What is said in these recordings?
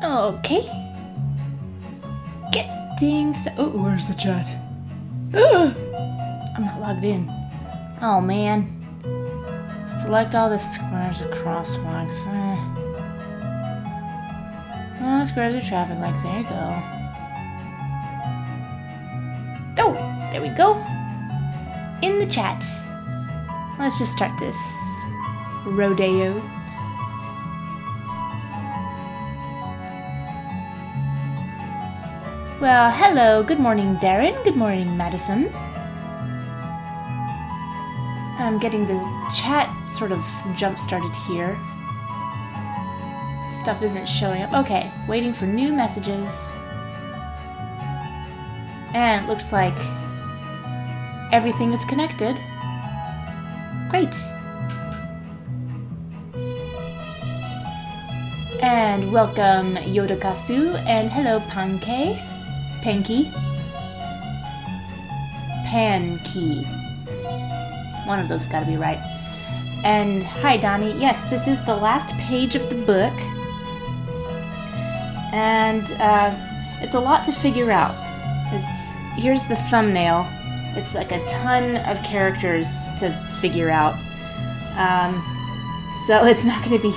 Okay. Oh, Where's the chat? I'm not logged in. Oh, man. Select all the squares and crosswalks. Oh, squares are traffic lights. There you go. Oh, there we go. In the chat. Let's just start this rodeo. Well, hello. Good morning, Darren. Good morning, Madison. I'm getting the chat sort of jump-started here. Stuff isn't showing up. Okay, waiting for new messages. And it looks like everything is connected. Great. And welcome Yodokasu and hello Panke. Panky. One of those gotta be right. And hi Donnie. Yes, this is the last page of the book. And it's a lot to figure out. Here's the thumbnail. It's like a ton of characters to figure out. So it's not going to be...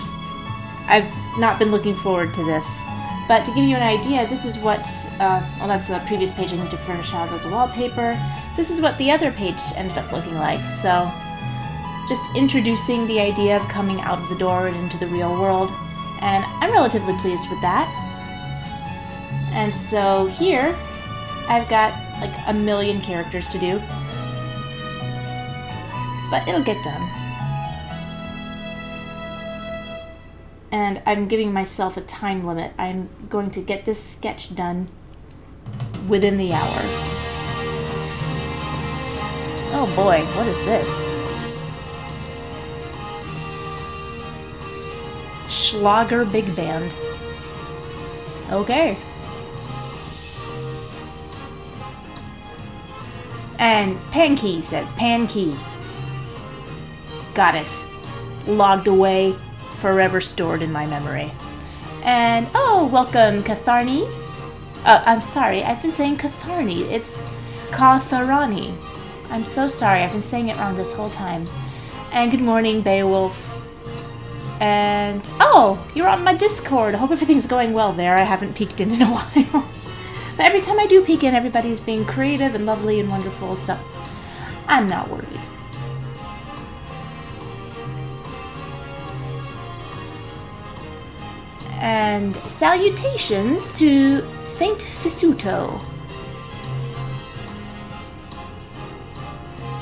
I've not been looking forward to this. But to give you an idea, this is what... well, that's the previous page I need to furnish out as a wallpaper. This is what the other page ended up looking like. So just introducing the idea of coming out of the door and into the real world. And I'm relatively pleased with that. And so here, I've got like a million characters to do. But it'll get done. And I'm giving myself a time limit. I'm going to get this sketch done within the hour. Oh boy, what is this? Schlager Big Band. Okay. And Pankey says, Pankey. Got it. Logged away, forever stored in my memory. And, oh, welcome, Katharni. I'm sorry, I've been saying Katharni. It's Katharani. I'm so sorry, I've been saying it wrong this whole time. And good morning, Beowulf. And, oh, you're on my Discord. I hope everything's going well there. I haven't peeked in a while. But every time I do peek in, everybody's being creative and lovely and wonderful, so I'm not worried. And salutations to Saint Fisuto.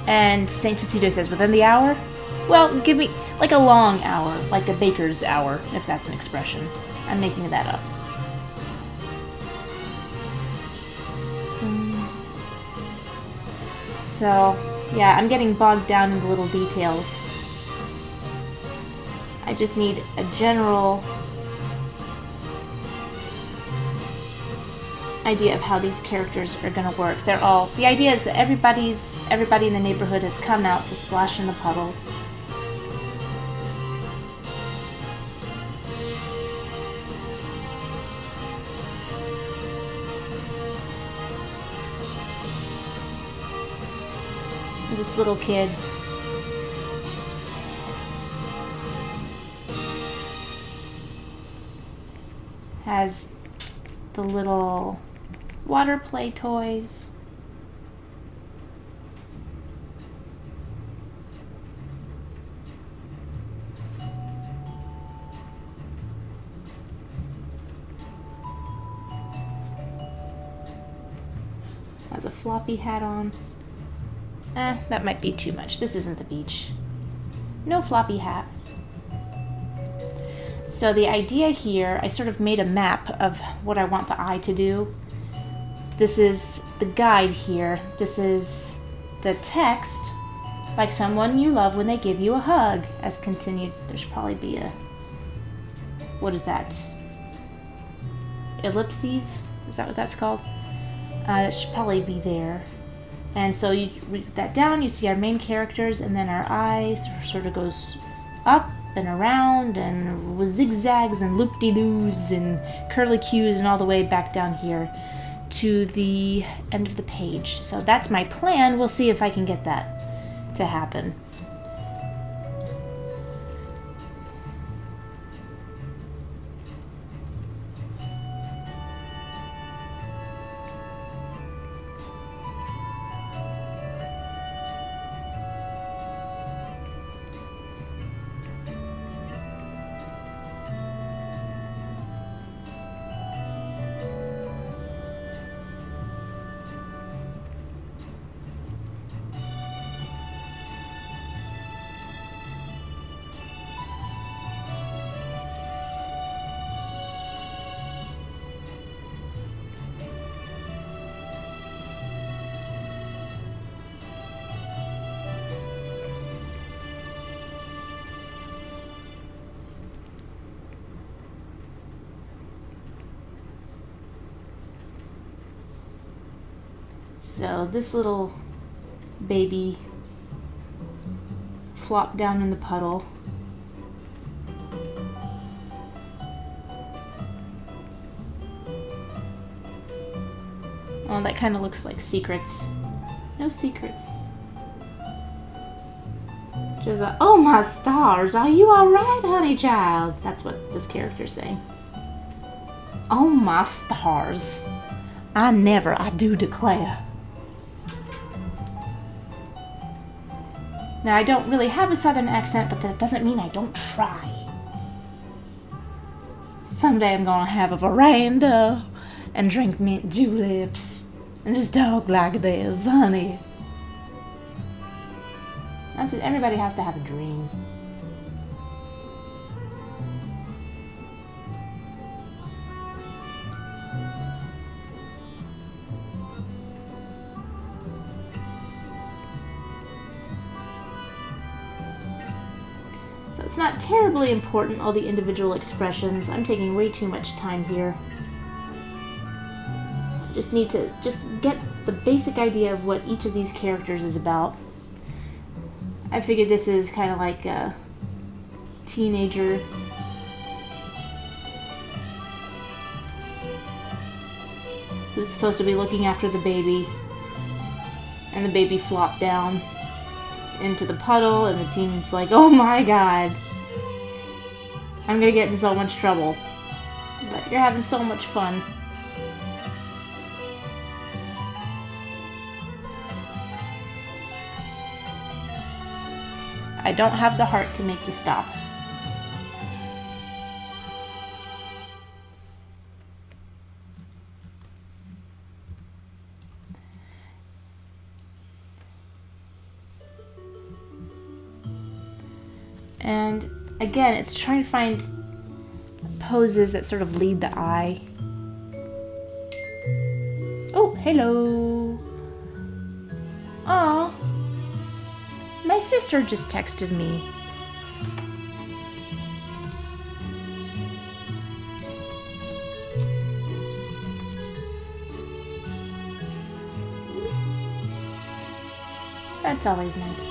And Saint Fisuto says, within the hour? Well, give me like a long hour, like a baker's hour, if that's an expression. I'm making that up. So, yeah, I'm getting bogged down in the little details. I just need a general idea of how these characters are going to work. The idea is that everybody in the neighborhood has come out to splash in the puddles. This little kid. Has the little water play toys. Has a floppy hat on. That might be too much. This isn't the beach. No floppy hat. So the idea here, I sort of made a map of what I want the eye to do. This is the guide here. This is the text, like someone you love when they give you a hug, as continued. There should probably be a... What is that? Ellipses? Is that what that's called? It should probably be there. And so you read that down, you see our main characters, and then our eye sort of goes up and around and with zigzags and loop-de-loos and curlicues and all the way back down here to the end of the page. So that's my plan. We'll see if I can get that to happen. So this little baby flopped down in the puddle. Oh, that kind of looks like secrets. No secrets. Just like, oh my stars, are you alright, honey child? That's what this character's saying. Oh my stars. I do declare. Now, I don't really have a southern accent, but that doesn't mean I don't try. Someday I'm gonna have a veranda and drink mint juleps and just talk like this, honey. That's it. Everybody has to have a dream. It's not terribly important, all the individual expressions. I'm taking way too much time here. Just need to get the basic idea of what each of these characters is about. I figured this is kind of like a teenager who's supposed to be looking after the baby, and the baby flopped down into the puddle, and the teen's like, oh my god, I'm gonna get in so much trouble. But you're having so much fun. I don't have the heart to make you stop. And again, it's trying to find poses that sort of lead the eye. Oh, hello. Aw. My sister just texted me. That's always nice.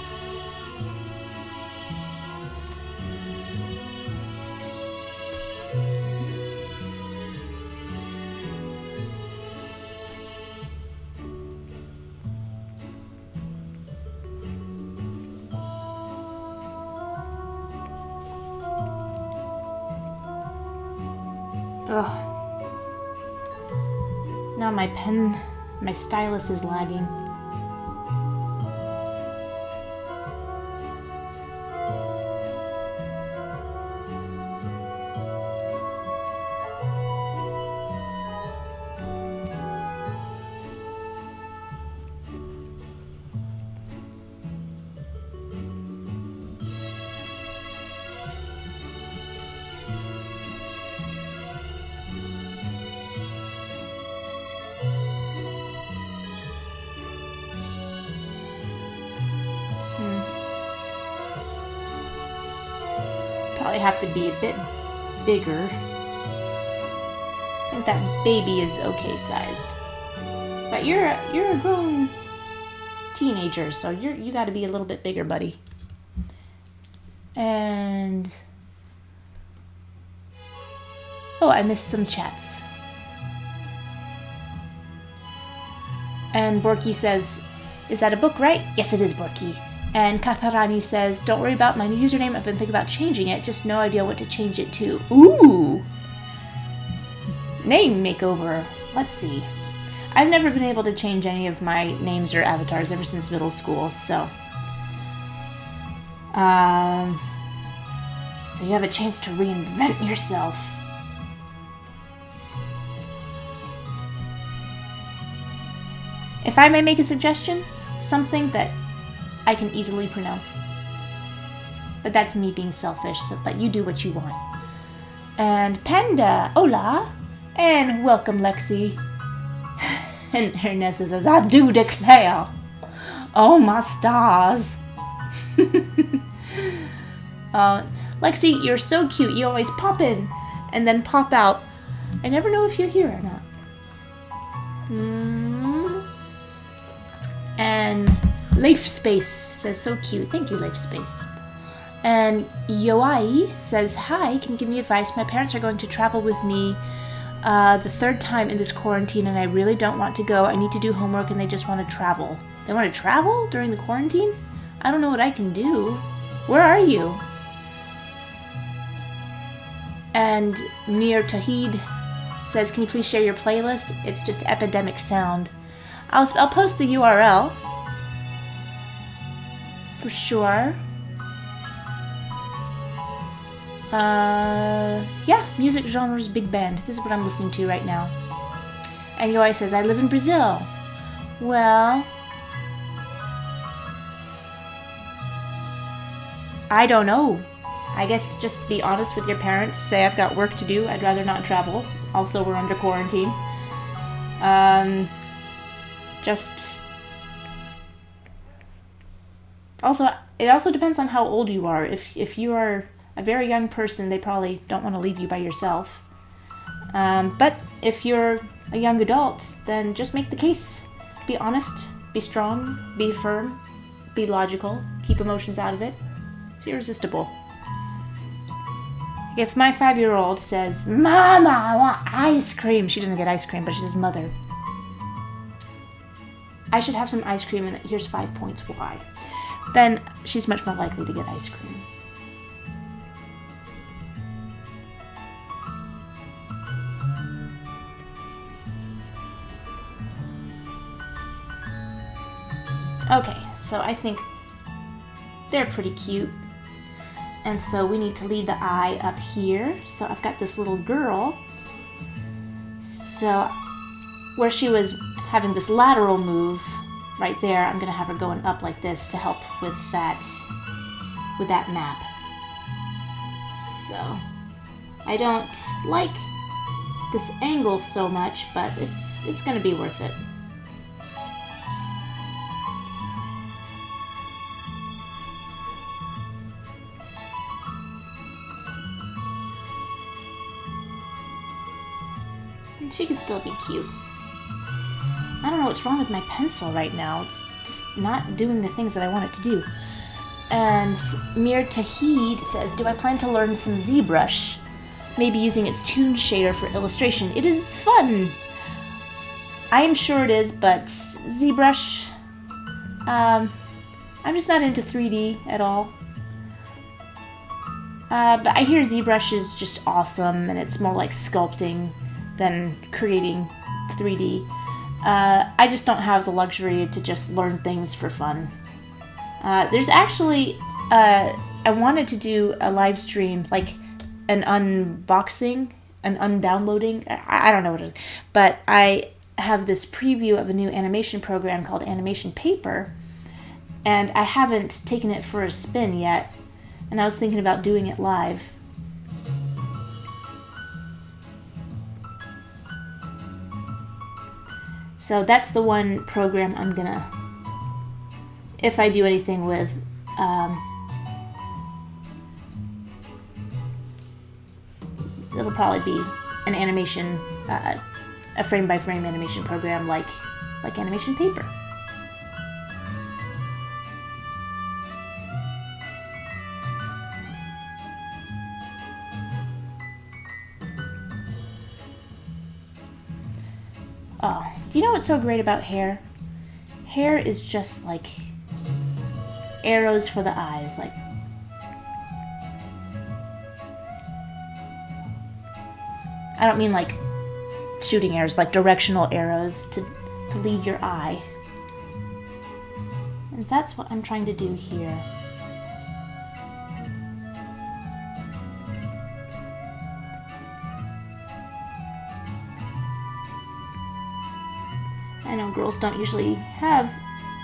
Ugh. Now my stylus is lagging. Probably have to be a bit bigger. I think that baby is okay sized. But you're a grown teenager, so you got to be a little bit bigger, buddy. And Oh, I missed some chats. And Borky says, is that a book, right? Yes, it is, Borky. And Katharani says, don't worry about my new username. I've been thinking about changing it. Just no idea what to change it to. Ooh! Name makeover. Let's see. I've never been able to change any of my names or avatars ever since middle school, so... So you have a chance to reinvent yourself. If I may make a suggestion, something that I can easily pronounce. But that's me being selfish, so, but you do what you want. And Panda, hola! And welcome, Lexi. And Ernesto says, I do declare. Oh, my stars. Lexi, you're so cute. You always pop in and then pop out. I never know if you're here or not. And Life Space says, so cute. Thank you, Life Space. And Yoai says, hi, can you give me advice? My parents are going to travel with me the third time in this quarantine, and I really don't want to go. I need to do homework, and they just want to travel. They want to travel during the quarantine? I don't know what I can do. Where are you? And Mir Tahid says, can you please share your playlist? It's just Epidemic Sound. I'll post the URL. For sure. Yeah, music genres big band. This is what I'm listening to right now. And Yoi says, I live in Brazil. Well, I don't know. I guess just be honest with your parents. Say I've got work to do. I'd rather not travel. Also, we're under quarantine. Also, it also depends on how old you are. If you are a very young person, they probably don't want to leave you by yourself. But if you're a young adult, then just make the case. Be honest, be strong, be firm, be logical, keep emotions out of it. It's irresistible. If my 5-year-old says, Mama, I want ice cream. She doesn't get ice cream, but she says, Mother, I should have some ice cream, and here's 5 points why. Then she's much more likely to get ice cream. Okay, so I think they're pretty cute. And so we need to lead the eye up here. So I've got this little girl. So where she was having this lateral move right there, I'm gonna have her going up like this to help with that map. So I don't like this angle so much, but it's gonna be worth it. She can still be cute. I don't know what's wrong with my pencil right now. It's just not doing the things that I want it to do. And Mir Tahid says, do I plan to learn some ZBrush? Maybe using its Toon Shader for illustration. It is fun. I am sure it is, but ZBrush, I'm just not into 3D at all. But I hear ZBrush is just awesome, and it's more like sculpting than creating 3D. I just don't have the luxury to just learn things for fun. There's actually, I wanted to do a live stream, like an unboxing, an undownloading, I don't know what it is, but I have this preview of a new animation program called Animation Paper, and I haven't taken it for a spin yet, and I was thinking about doing it live. So that's the one program I'm gonna, if I do anything with, it'll probably be an animation, a frame-by-frame animation program like Animation Paper. Oh, do you know what's so great about hair? Hair is just like arrows for the eyes. Like, I don't mean like shooting arrows, like directional arrows to lead your eye. And that's what I'm trying to do here. I know girls don't usually have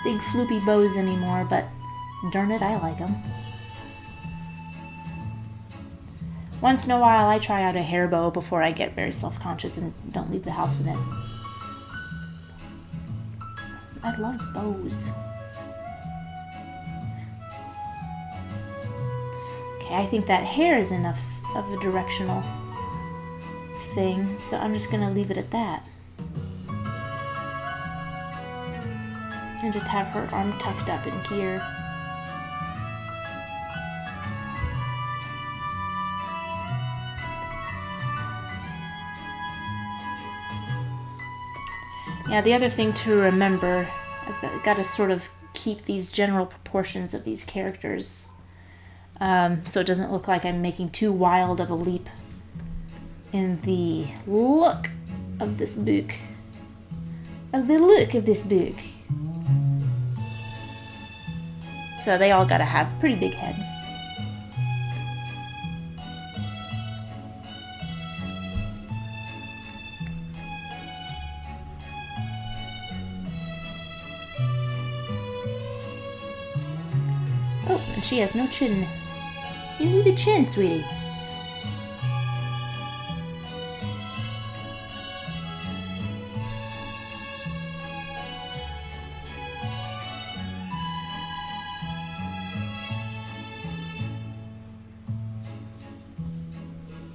big floopy bows anymore, but darn it, I like them. Once in a while, I try out a hair bow before I get very self-conscious and don't leave the house in it. I love bows. Okay, I think that hair is enough of a directional thing, so I'm just gonna leave it at that. And just have her arm tucked up in here. Yeah, the other thing to remember, I've got to sort of keep these general proportions of these characters so it doesn't look like I'm making too wild of a leap in the look of this book. So they all gotta have pretty big heads. Oh, and she has no chin. You need a chin, sweetie.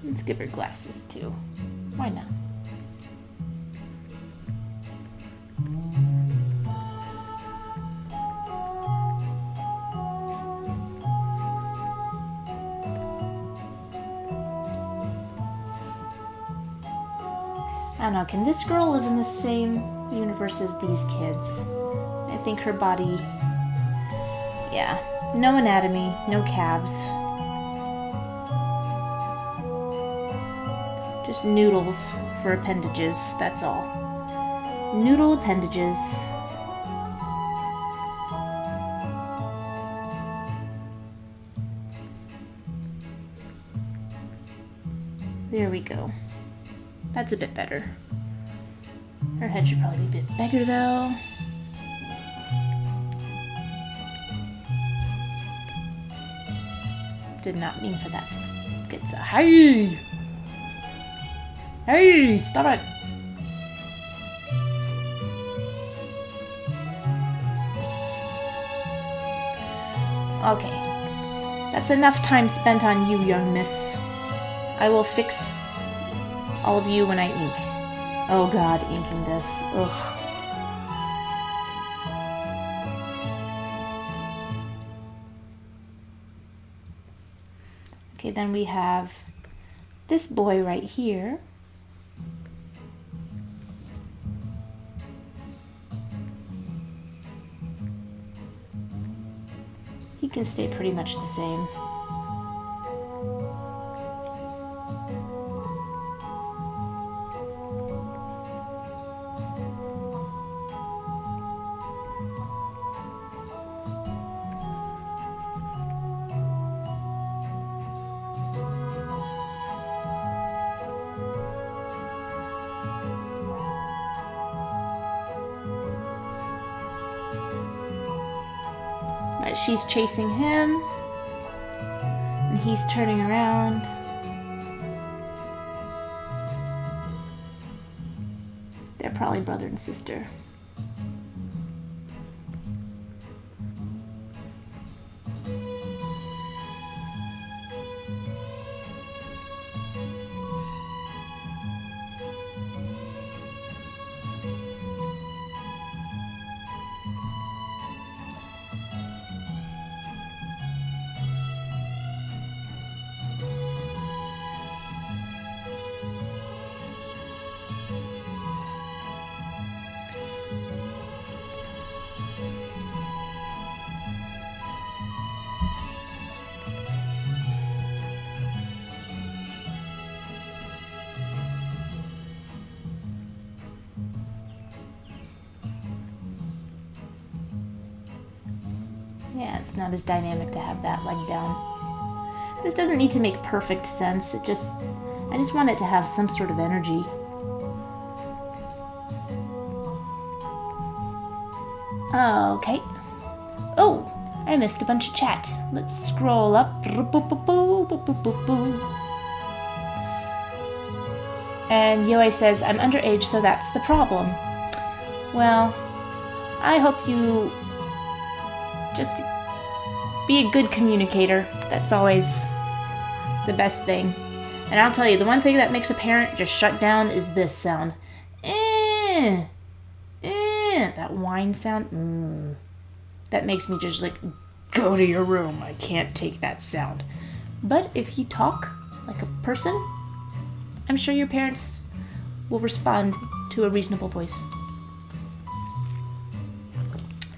Let's give her glasses too. Why not? I don't know, can this girl live in the same universe as these kids? I think her body... Yeah. No anatomy, no calves. Just noodles for appendages, that's all. Noodle appendages. There we go. That's a bit better. Her head should probably be a bit bigger though. Did not mean for that to get so... Hey! Hey! Stop it! Okay. That's enough time spent on you, young miss. I will fix all of you when I ink. Oh god, inking this. Ugh. Okay, then we have this boy right here. He can stay pretty much the same. But she's chasing him, and he's turning around. They're probably brother and sister. Yeah, it's not as dynamic to have that leg down. This doesn't need to make perfect sense. I just want it to have some sort of energy. Okay. Oh, I missed a bunch of chat. Let's scroll up. And Yoi says, I'm underage, so that's the problem. Well, I hope you just be a good communicator. That's always the best thing. And I'll tell you, the one thing that makes a parent just shut down is this sound. That whine sound. That makes me just like, go to your room. I can't take that sound. But if you talk like a person, I'm sure your parents will respond to a reasonable voice.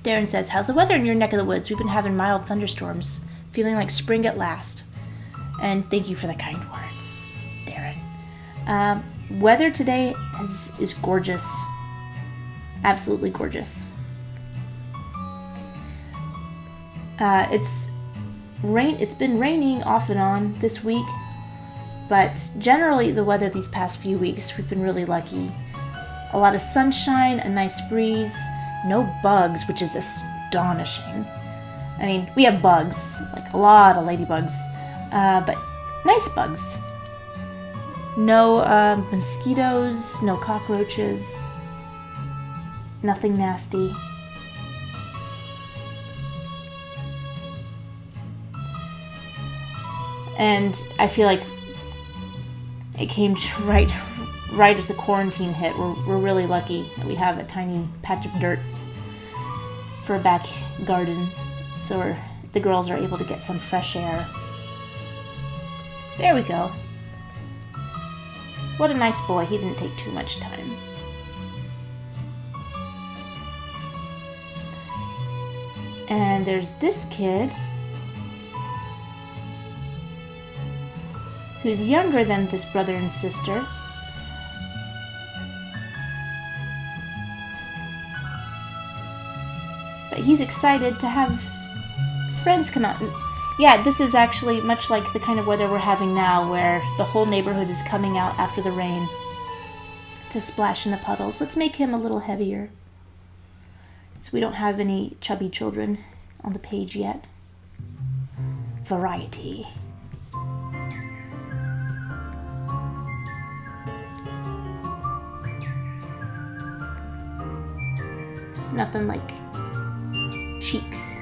Darren says, how's the weather in your neck of the woods? We've been having mild thunderstorms, feeling like spring at last. And thank you for the kind words, Darren. Weather today is gorgeous. Absolutely gorgeous. It's been raining off and on this week, but generally the weather these past few weeks, we've been really lucky. A lot of sunshine, a nice breeze, no bugs, which is astonishing. I mean, we have bugs, like a lot of ladybugs, but nice bugs. No mosquitoes, no cockroaches, nothing nasty. And I feel like it came right as the quarantine hit. We're really lucky that we have a tiny patch of dirt for a back garden, so the girls are able to get some fresh air. There we go. What a nice boy. He didn't take too much time. And there's this kid who's younger than this brother and sister. But he's excited to have friends come out. Yeah, this is actually much like the kind of weather we're having now, where the whole neighborhood is coming out after the rain to splash in the puddles. Let's make him a little heavier, so we don't have any chubby children on the page yet. Variety. It's nothing like cheeks.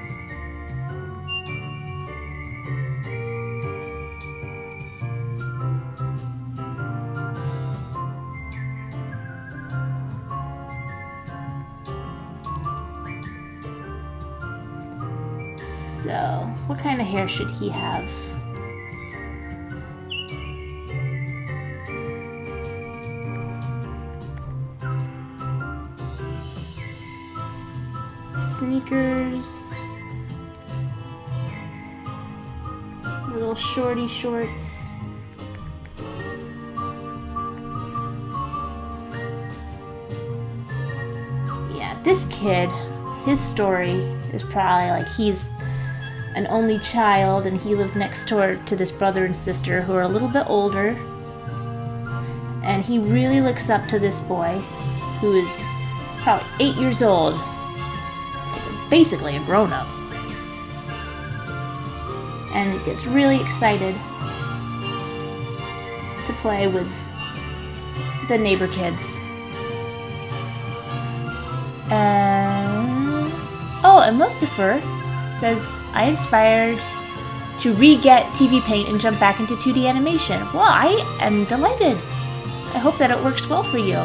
So, what kind of hair should he have? Sneakers, little shorty shorts. Yeah, this kid, his story is probably like he's an only child and he lives next door to this brother and sister who are a little bit older, and he really looks up to this boy who is probably 8 years old, basically a grown-up, and he gets really excited to play with the neighbor kids. And Mosifer says, I aspired to re-get TV Paint and jump back into 2D animation. Well, I am delighted. I hope that it works well for you.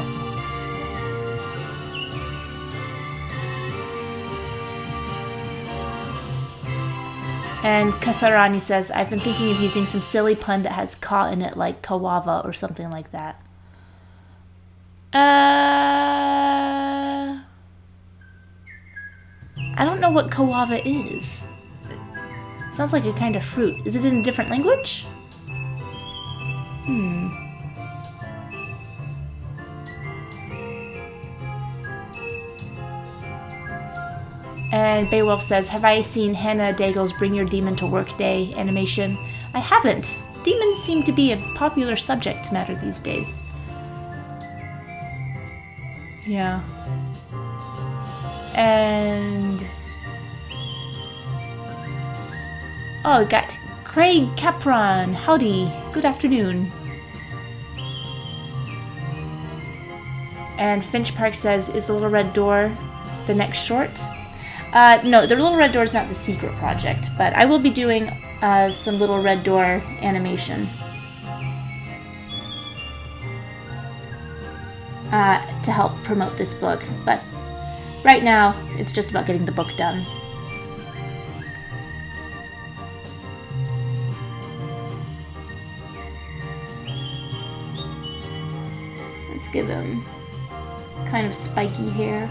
And Katharani says, I've been thinking of using some silly pun that has ka in it, like kawava or something like that. I don't know what kawava is. It sounds like a kind of fruit. Is it in a different language? And Beowulf says, have I seen Hannah Daigle's Bring Your Demon to Work Day animation? I haven't. Demons seem to be a popular subject matter these days. Yeah. And... oh, got Craig Capron. Howdy. Good afternoon. And Finch Park says, is the Little Red Door the next short? No, the Little Red Door is not the secret project, but I will be doing some Little Red Door animation to help promote this book. But right now, it's just about getting the book done. Let's give him kind of spiky hair.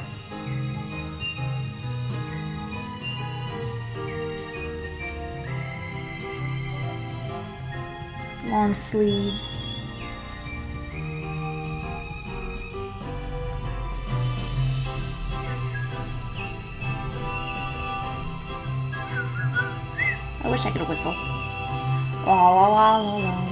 Long sleeves. I wish I could whistle. La la la la la.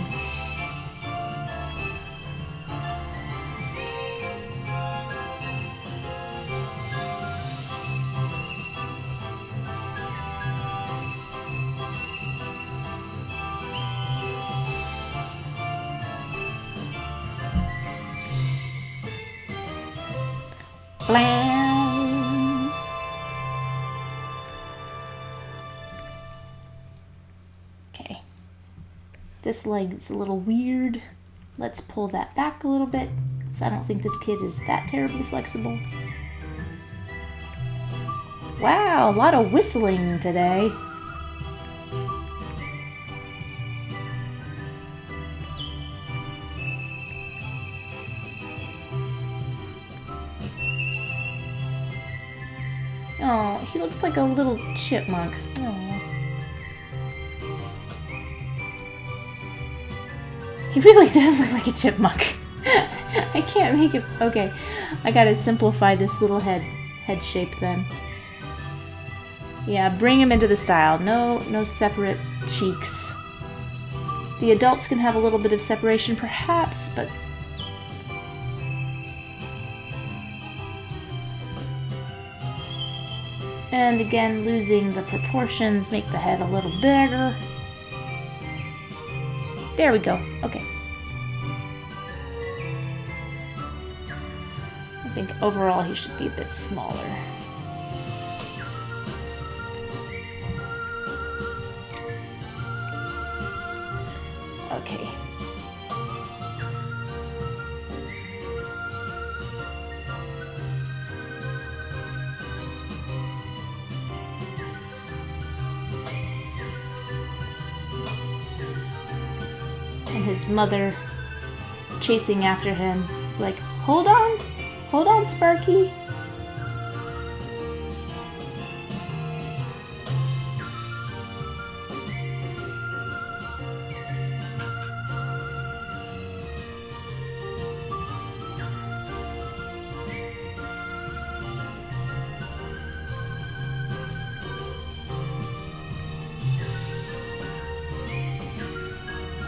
Blam. Okay. This leg's a little weird. Let's pull that back a little bit, because I don't think this kid is that terribly flexible. Wow, a lot of whistling today. Oh, he looks like a little chipmunk. Oh. He really does look like a chipmunk. I can't make it... okay, I gotta simplify this little head shape then. Yeah, bring him into the style. No separate cheeks. The adults can have a little bit of separation perhaps, but... and again, losing the proportions, make the head a little bigger. There we go. Okay. I think overall he should be a bit smaller. Okay. And his mother chasing after him, like, hold on, Sparky.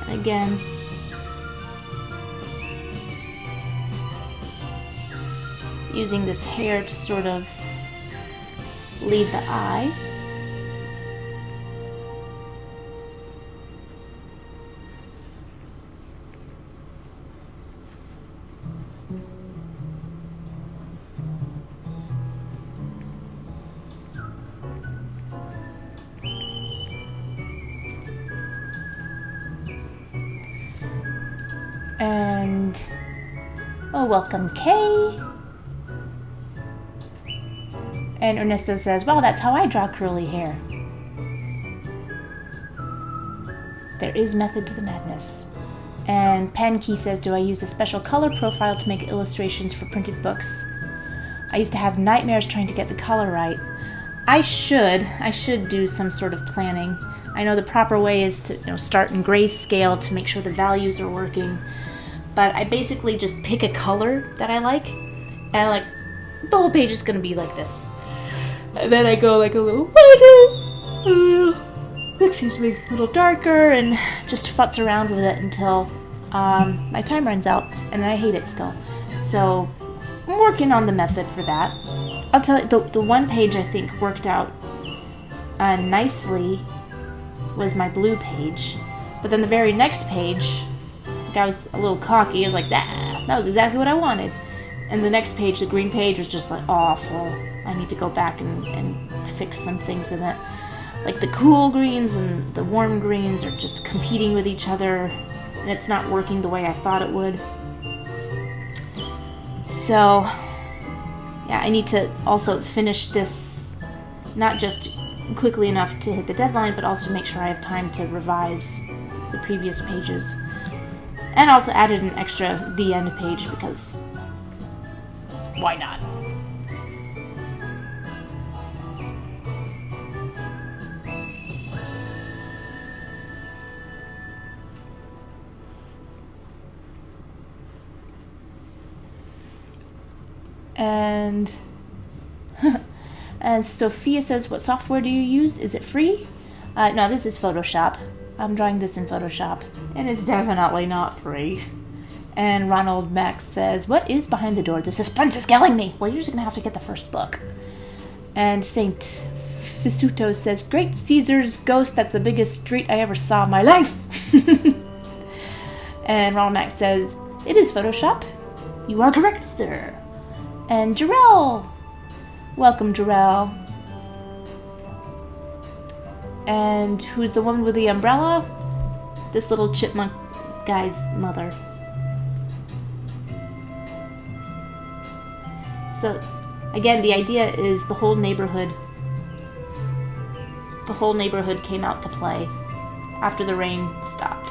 Again, using this hair to sort of lead the eye. And, oh, welcome, Kay. And Ernesto says, wow, that's how I draw curly hair. There is method to the madness. And Pankey says, do I use a special color profile to make illustrations for printed books? I used to have nightmares trying to get the color right. I should do some sort of planning. I know the proper way is to start in grayscale to make sure the values are working. But I basically just pick a color that I like, and the whole page is going to be like this. And then I go like a little lighter, excuse me, a little darker, and just futz around with it until my time runs out, and then I hate it still. So I'm working on the method for that. I'll tell you, the one page I think worked out nicely was my blue page, but then the very next page, like I was a little cocky. I was like, that was exactly what I wanted. And the next page, the green page, was just like awful. I need to go back and fix some things in it. Like the cool greens and the warm greens are just competing with each other, and it's not working the way I thought it would. So, yeah, I need to also finish this, not just quickly enough to hit the deadline, but also to make sure I have time to revise the previous pages. And also added an extra the end page because why not? And as Sophia says, what software do you use? Is it free? No, this is Photoshop. I'm drawing this in Photoshop, and it's definitely not free. And Ronald Max says, what is behind the door? The suspense is killing me. Well, you're just going to have to get the first book. And Saint Fisuto says, Great Caesar's Ghost, that's the biggest street I ever saw in my life. And Ronald Max says, it is Photoshop. You are correct, sir. And Jarrell. Welcome, Jarrell. And who's the woman with the umbrella? This little chipmunk guy's mother. So, again, the idea is the whole neighborhood came out to play after the rain stopped.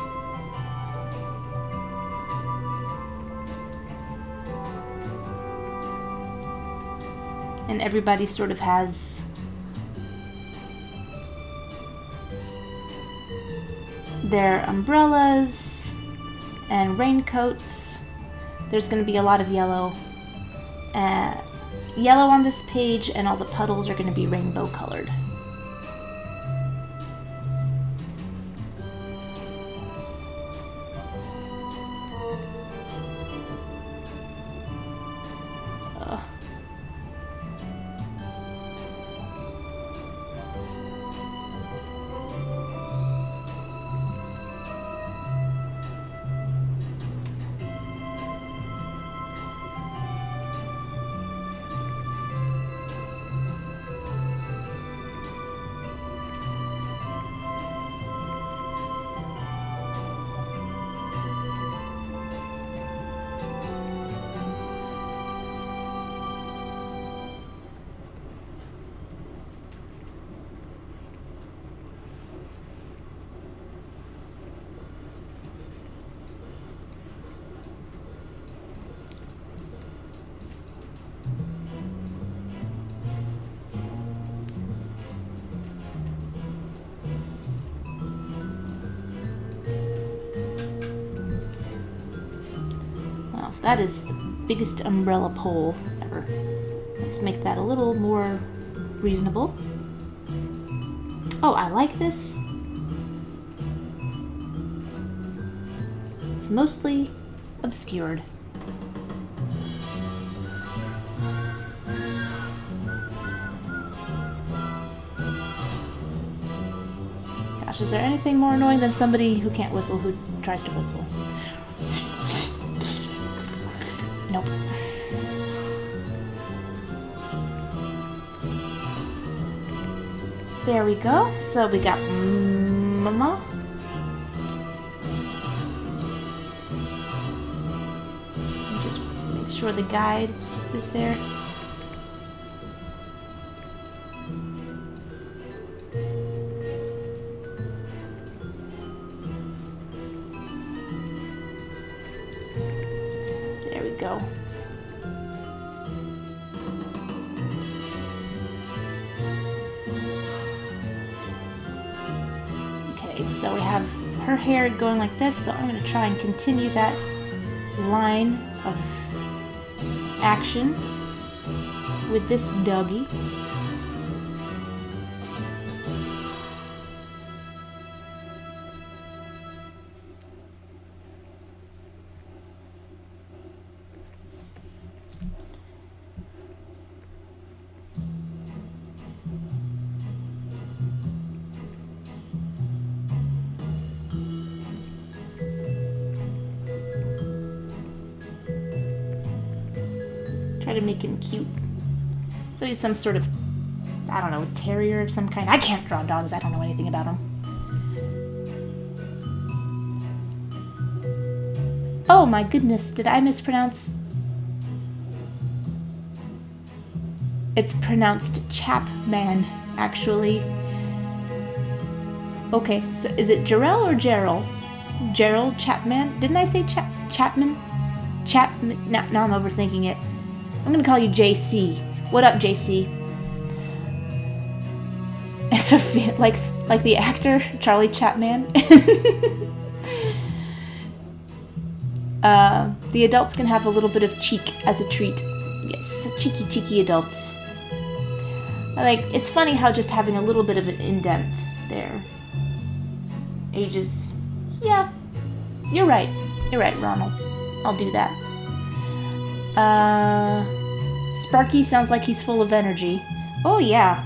And everybody sort of has their umbrellas and raincoats. There's going to be a lot of yellow. Yellow on this page, and all the puddles are going to be rainbow colored. That is the biggest umbrella pole ever. Let's make that a little more reasonable. Oh, I like this. It's mostly obscured. Gosh, is there anything more annoying than somebody who can't whistle who tries to whistle? Nope. There we go. So we got Mama. Just make sure the guide is there. There we go. Okay, so we have her hair going like this, so I'm going to try and continue that line of action with this doggy. Try to make him cute. So he's some sort of, I don't know, terrier of some kind. I can't draw dogs. I don't know anything about them. Oh my goodness, did I mispronounce? It's pronounced Chapman, actually. Okay, so is it Jarrell or Gerald? Gerald Chapman? Didn't I say Chapman? Chapman? Now I'm overthinking it. I'm gonna call you JC. What up, JC? It's a like the actor Charlie Chapman. The adults can have a little bit of cheek as a treat. Yes, cheeky adults. It's funny how just having a little bit of an indent there ages. Yeah, you're right, Ronald. I'll do that. Sparky sounds like he's full of energy. Oh yeah.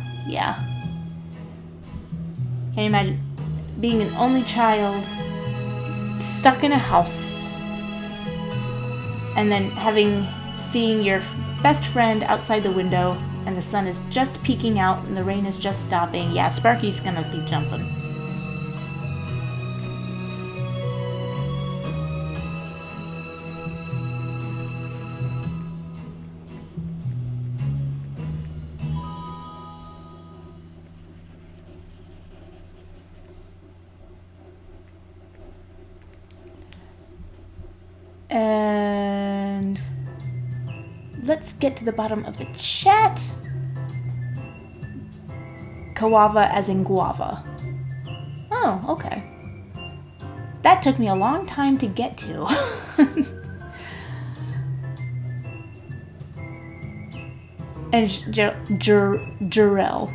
Can you imagine being an only child, stuck in a house, and then seeing your best friend outside the window, and the sun is just peeking out and the rain is just stopping? Yeah, Sparky's gonna be jumping. And let's get to the bottom of the chat. Guava as in guava. Oh, okay. That took me a long time to get to. And Jarrell.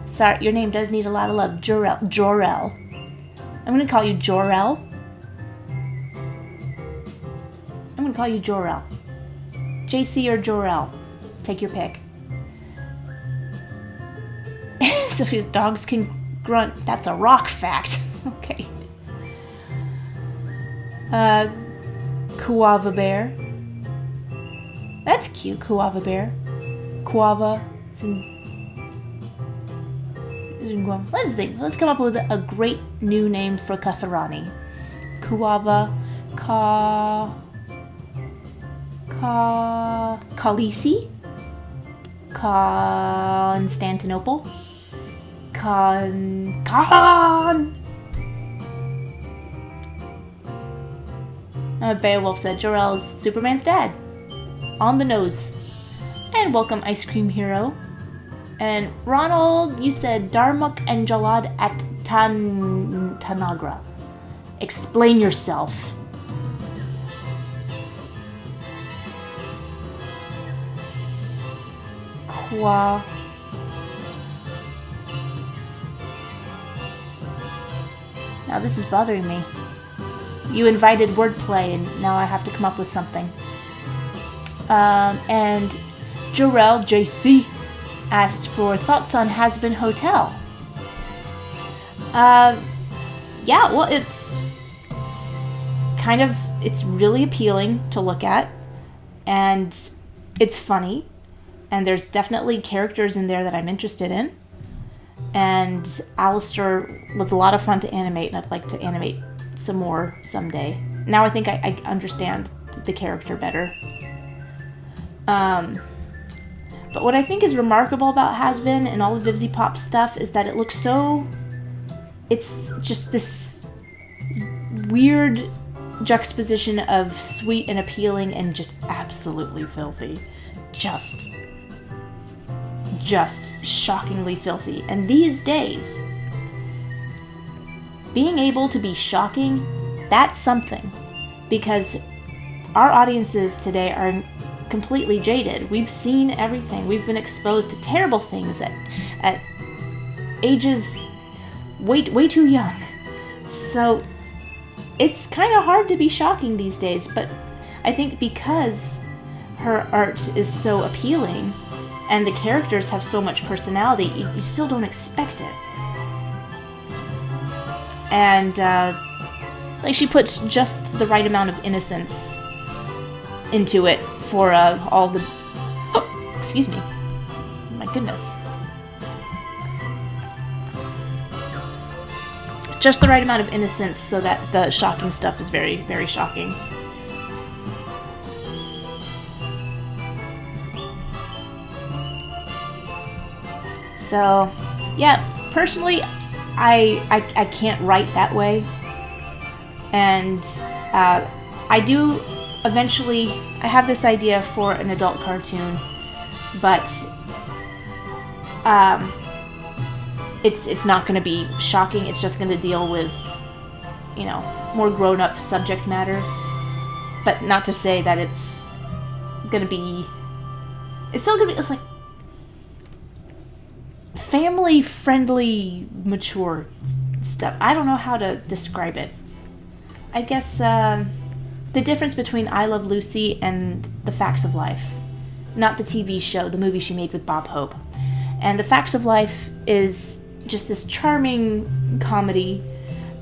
Sorry, your name does need a lot of love. Jorel. I'm gonna call you Jorel. I'm gonna call you Jorel. JC or Jorel. Take your pick. So if his dogs can grunt, that's a rock fact. Okay. Guava bear. That's cute, Guava bear. Guava. Let's think. Let's come up with a great new name for Katharani. Guava. Khaleesi? Constantinople? Beowulf said Jorel's Superman's dad. On the nose. And welcome, Ice Cream Hero. And Ronald, you said Darmok and Jalad at Tanagra. Explain yourself. Now this is bothering me. You invited wordplay and now I have to come up with something. And Jarrell JC asked for thoughts on Hazbin Hotel. Yeah, well, it's really appealing to look at, and it's funny, and there's definitely characters in there that I'm interested in, and Alistair was a lot of fun to animate, and I'd like to animate some more someday. Now I think I understand the character better. But what I think is remarkable about Hazbin and all of Vivzy Pop stuff is that it looks so... It's just this weird juxtaposition of sweet and appealing and just absolutely filthy. Just shockingly filthy. And these days, being able to be shocking, that's something. Because our audiences today are completely jaded. We've seen everything. We've been exposed to terrible things at ages way too young. So it's kind of hard to be shocking these days, but I think because her art is so appealing and the characters have so much personality, you still don't expect it. And she puts just the right amount of innocence into it for all the... Oh, excuse me. My goodness. Just the right amount of innocence so that the shocking stuff is very, very shocking. So, yeah, personally, I can't write that way. And I do eventually, I have this idea for an adult cartoon, but it's not going to be shocking. It's just going to deal with, you know, more grown-up subject matter. But not to say that it's going to be... It's still going to be... It's like family-friendly, mature stuff. I don't know how to describe it. I guess the difference between I Love Lucy and The Facts of Life. Not the TV show, the movie she made with Bob Hope. And The Facts of Life is just this charming comedy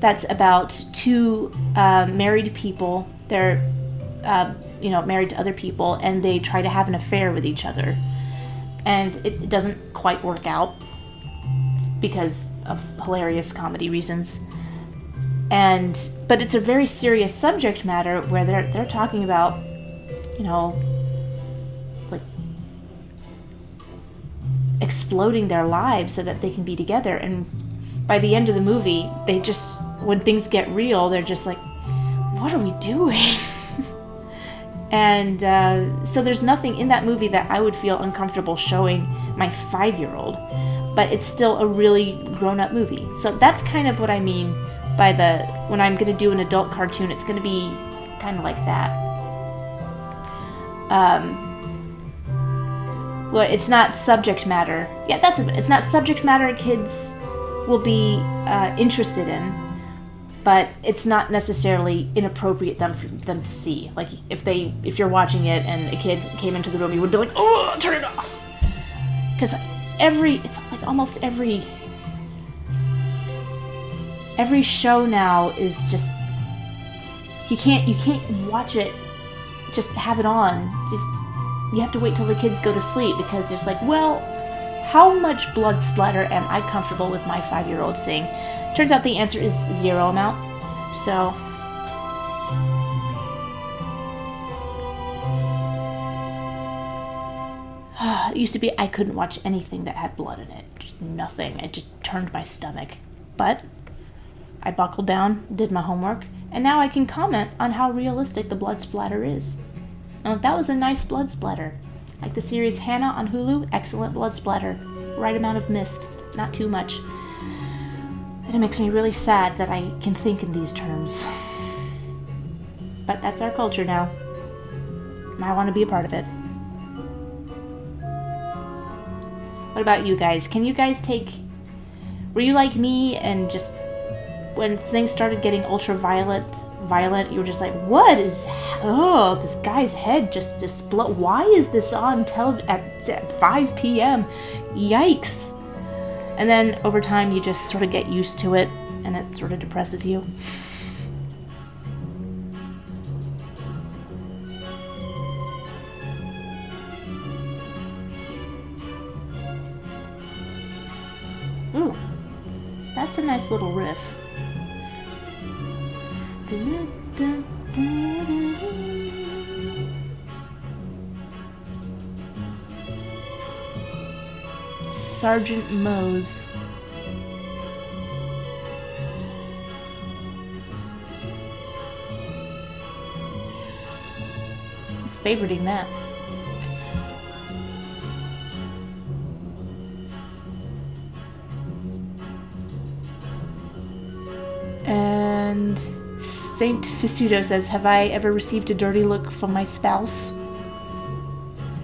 that's about two married people. They're, married to other people, and they try to have an affair with each other. And it doesn't quite work out because of hilarious comedy reasons. But it's a very serious subject matter where they're talking about, you know, like exploding their lives so that they can be together. And by the end of the movie, they just, when things get real, they're just like, what are we doing? And so there's nothing in that movie that I would feel uncomfortable showing my 5-year-old, but it's still a really grown-up movie. So that's kind of what I mean by when I'm going to do an adult cartoon, it's going to be kind of like that. Well, it's not subject matter. Yeah, that's it. It's not subject matter kids will be interested in, but it's not necessarily inappropriate for them to see. Like if you're watching it and a kid came into the room, you would be like, oh, turn it off. Because it's like almost every show now is just, you can't watch it, just have it on. Just, you have to wait till the kids go to sleep because it's like, well, how much blood splatter am I comfortable with my 5-year-old seeing? Turns out the answer is 0 amount. So, it used to be I couldn't watch anything that had blood in it. Just nothing. It just turned my stomach. But I buckled down, did my homework, and now I can comment on how realistic the blood splatter is. And that was a nice blood splatter. Like the series Hannah on Hulu, excellent blood splatter. Right amount of mist, not too much. And it makes me really sad that I can think in these terms. But that's our culture now. And I want to be a part of it. What about you guys? Can you guys were you like me and just, when things started getting violent, you were just like, this guy's head just exploded. Why is this on at 5 p.m.? Yikes. And then over time you just sort of get used to it and it sort of depresses you. Ooh, that's a nice little riff. Sergeant Mose. Favoriting that. And Saint Fisudo says, have I ever received a dirty look from my spouse?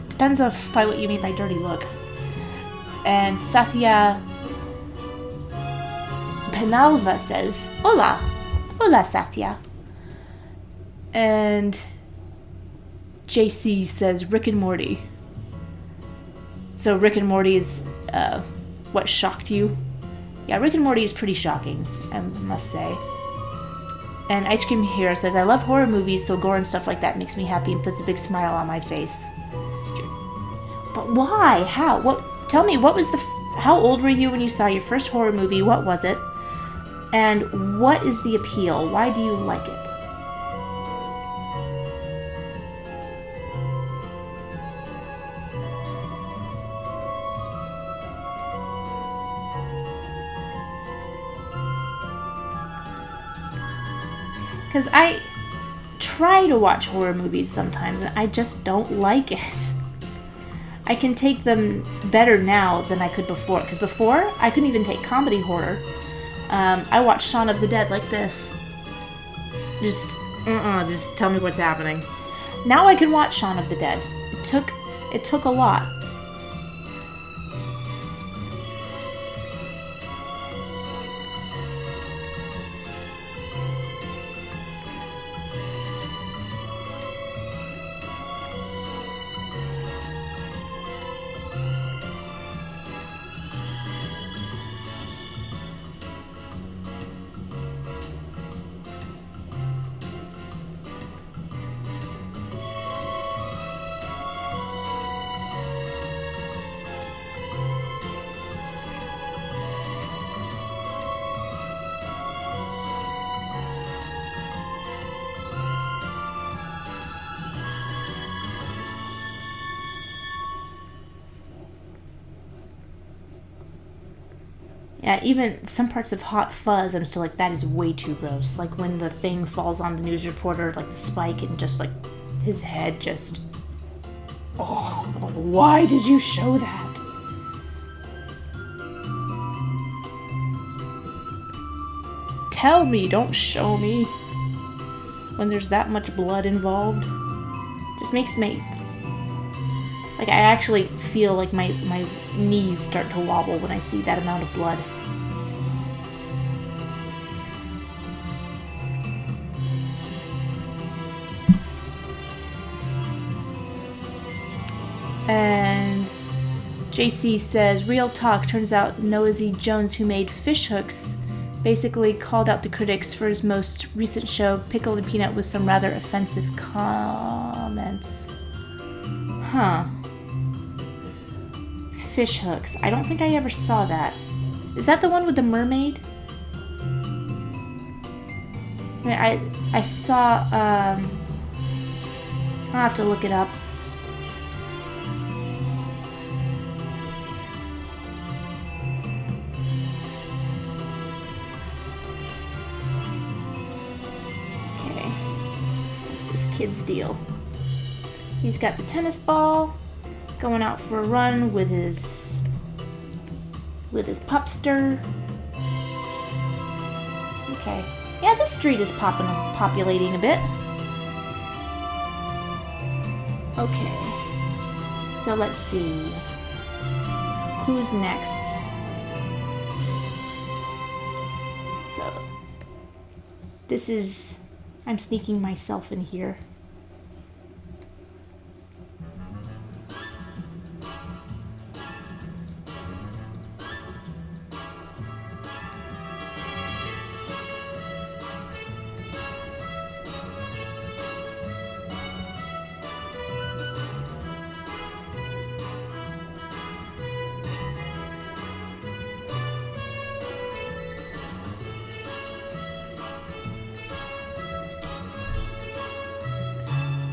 Depends on by what you mean by dirty look. And Satya Penalva says, hola. Hola, Satya. And JC says, Rick and Morty. So Rick and Morty is what shocked you? Yeah, Rick and Morty is pretty shocking, I must say. And Ice Cream Hero says, I love horror movies, so gore and stuff like that makes me happy and puts a big smile on my face. But why? How? What? Tell me, what was the... how old were you when you saw your first horror movie? What was it? And what is the appeal? Why do you like it? Because I try to watch horror movies sometimes, and I just don't like it. I can take them better now than I could before. Because before, I couldn't even take comedy horror. I watched Shaun of the Dead like this. Just tell me what's happening. Now I can watch Shaun of the Dead. It took a lot. Yeah, even some parts of Hot Fuzz, I'm still like, that is way too gross. Like when the thing falls on the news reporter, like the spike, and just like his head just... Oh, why did you show that? Tell me, don't show me. When there's that much blood involved. Just makes me... Like, I actually feel like my knees start to wobble when I see that amount of blood. And JC says, real talk, turns out Noah Z. Jones, who made Fish Hooks, basically called out the critics for his most recent show, Pickle and Peanut, with some rather offensive comments. Huh. Fish Hooks. I don't think I ever saw that. Is that the one with the mermaid? I mean, I saw, I'll have to look it up. Okay. What's this kid's deal? He's got the tennis ball. Going out for a run with his pupster. Okay. Yeah, this street is populating a bit. Okay. So let's see. Who's next? So this is... I'm sneaking myself in here.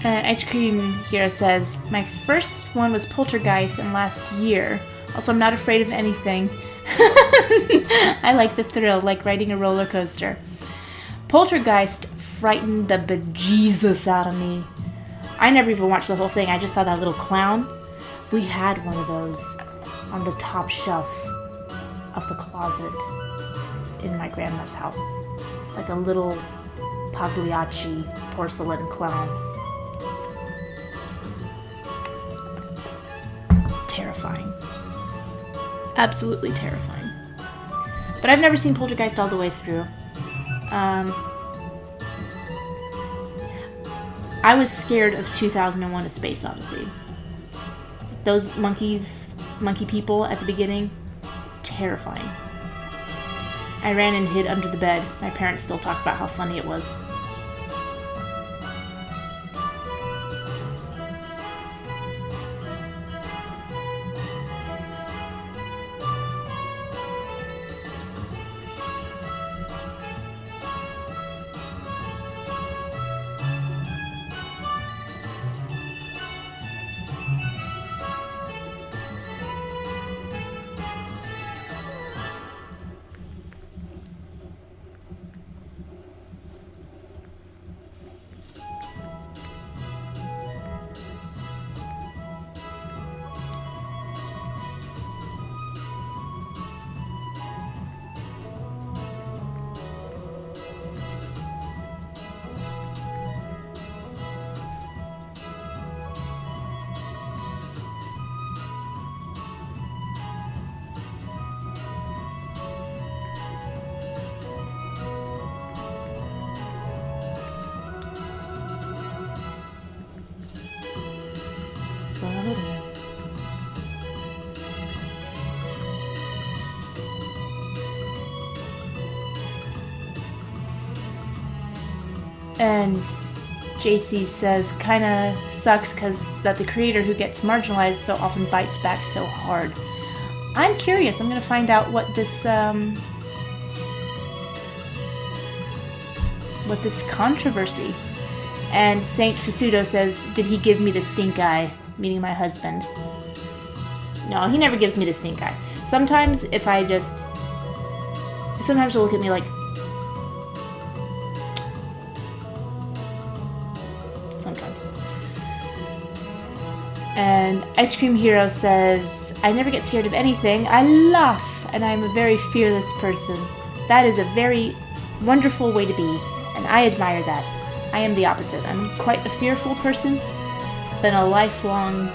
Ice Cream Hero says, my first one was Poltergeist and last year. Also, I'm not afraid of anything. I like the thrill, like riding a roller coaster. Poltergeist frightened the bejesus out of me. I never even watched the whole thing. I just saw that little clown. We had one of those on the top shelf of the closet in my grandma's house. Like a little Pagliacci porcelain clown. Terrifying. Absolutely terrifying. But I've never seen Poltergeist all the way through. I was scared of 2001: A Space Odyssey. Those monkey people at the beginning, terrifying. I ran and hid under the bed. My parents still talk about how funny it was. And JC says, kinda sucks because that the creator who gets marginalized so often bites back so hard. I'm curious. I'm gonna find out what this controversy. And Saint Fasudo says, did he give me the stink eye? Meaning my husband. No, he never gives me the stink eye. Sometimes sometimes he'll look at me like, sometimes. And Ice Cream Hero says, I never get scared of anything. I laugh, and I'm a very fearless person. That is a very wonderful way to be, and I admire that. I am the opposite. I'm quite a fearful person. It's been a lifelong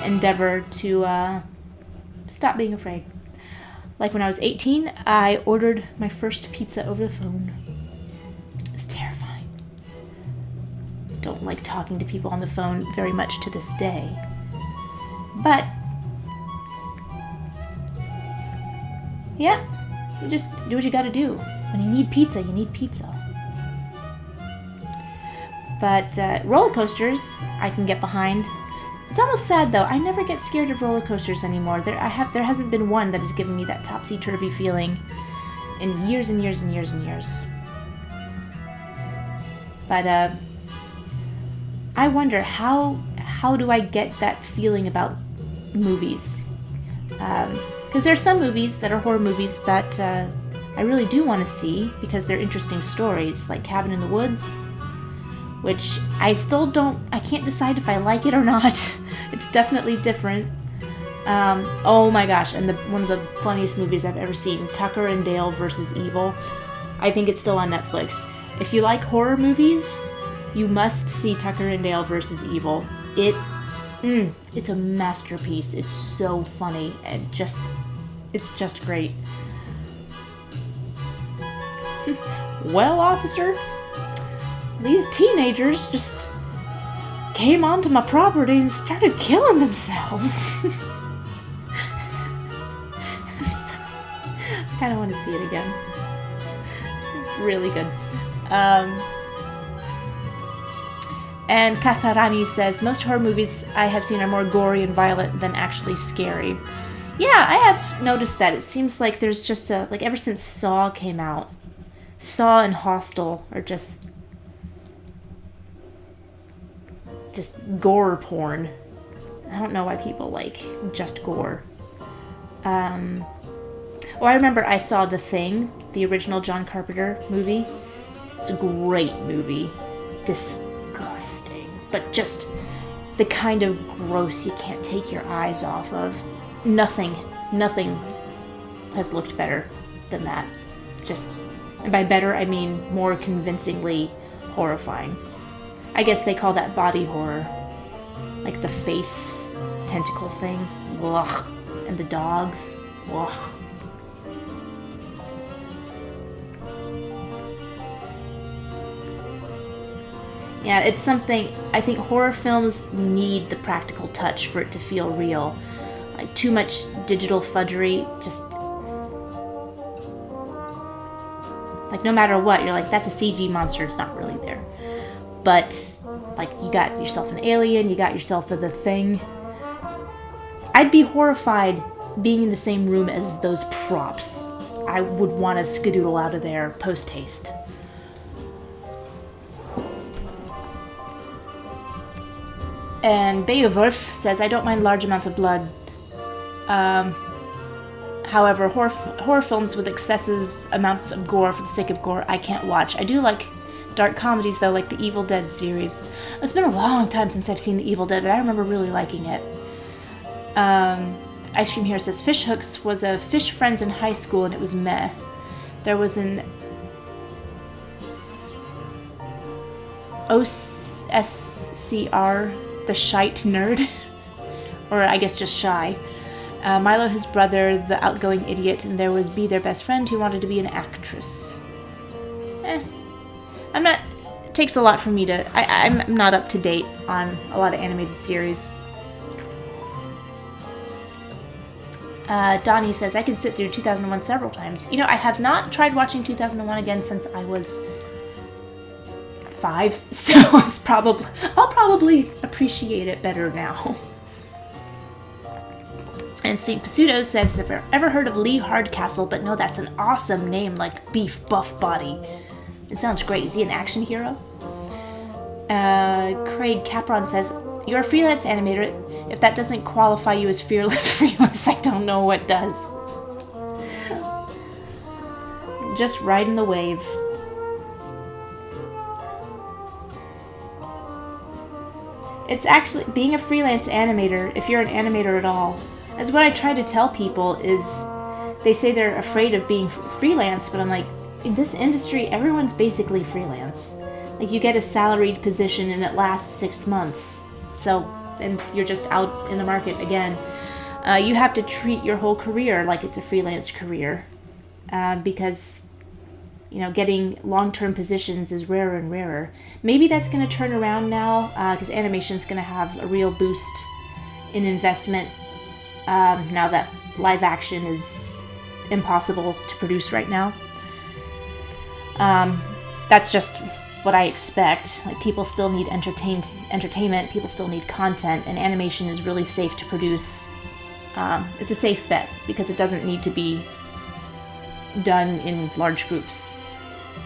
endeavor to stop being afraid. Like when I was 18, I ordered my first pizza over the phone. It was terrifying. Don't like talking to people on the phone very much to this day. But, yeah, you just do what you gotta do. When you need pizza, you need pizza. But roller coasters, I can get behind. It's almost sad though. I never get scared of roller coasters anymore. There hasn't been one that has given me that topsy-turvy feeling in years and years and years and years. But I wonder how do I get that feeling about movies? Because there's some movies that are horror movies that I really do want to see because they're interesting stories, like Cabin in the Woods, which I can't decide if I like it or not. It's definitely different. Oh my gosh, and one of the funniest movies I've ever seen, Tucker and Dale vs. Evil. I think it's still on Netflix. If you like horror movies, you must see Tucker and Dale vs. Evil. It's a masterpiece. It's so funny and it's just great. Well, officer, these teenagers just came onto my property and started killing themselves. I kind of want to see it again. It's really good. And Katharani says, most horror movies I have seen are more gory and violent than actually scary. Yeah, I have noticed that. It seems like there's just ever since Saw came out, Saw and Hostel are just gore porn. I don't know why people like just gore. I remember I saw The Thing, the original John Carpenter movie. It's a great movie. Disgusting. But just the kind of gross you can't take your eyes off of. Nothing has looked better than that. And by better, I mean more convincingly horrifying. I guess they call that body horror. Like the face tentacle thing. Ugh. And the dogs. Ugh. Yeah, it's something, I think horror films need the practical touch for it to feel real. Like too much digital fudgery, like no matter what, you're like, that's a CG monster, it's not really there. But, like, you got yourself an alien, you got yourself The Thing. I'd be horrified being in the same room as those props. I would want to skedoodle out of there post-haste. And Beowulf says, I don't mind large amounts of blood. However, horror films with excessive amounts of gore for the sake of gore, I can't watch. I do like dark comedies, though, like the Evil Dead series. It's been a long time since I've seen the Evil Dead, but I remember really liking it. Ice Cream here says, Fish Hooks was a Fish Friends in high school, and it was meh. There was an OSCR, the Shite Nerd, or I guess just Shy. Milo, his brother, the outgoing idiot, and there was B, their best friend, who wanted to be an actress. It takes a lot for me to, I'm not up to date on a lot of animated series. Donnie says, I could sit through 2001 several times. You know, I have not tried watching 2001 again since I was 5, so I'll probably appreciate it better now. And St. Pseudo says, have you ever heard of Lee Hardcastle? But no, that's an awesome name, like Beef Buff Body. It sounds great. Is he an action hero? Craig Capron says, you're a freelance animator. If that doesn't qualify you as freelance, I don't know what does. Just riding the wave. It's actually, being a freelance animator, if you're an animator at all, that's what I try to tell people is, they say they're afraid of being freelance, but I'm like, in this industry, everyone's basically freelance. Like, you get a salaried position and it lasts 6 months. So, and you're just out in the market again. You have to treat your whole career like it's a freelance career. Because, you know, getting long-term positions is rarer and rarer. Maybe that's going to turn around now, because animation's going to have a real boost in investment now that live action is impossible to produce right now. That's just what I expect. Like, people still need entertainment, people still need content, and animation is really safe to produce. It's a safe bet because it doesn't need to be done in large groups.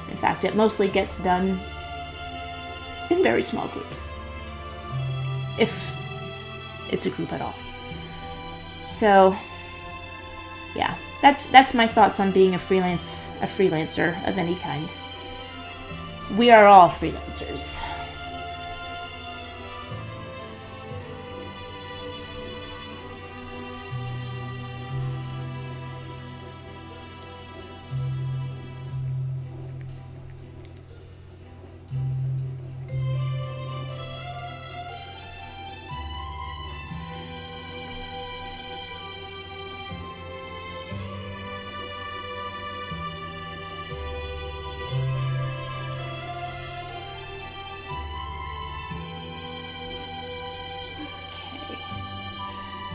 In fact, it mostly gets done in very small groups, if it's a group at all. So, yeah, that's my thoughts on being a freelancer of any kind. We are all freelancers.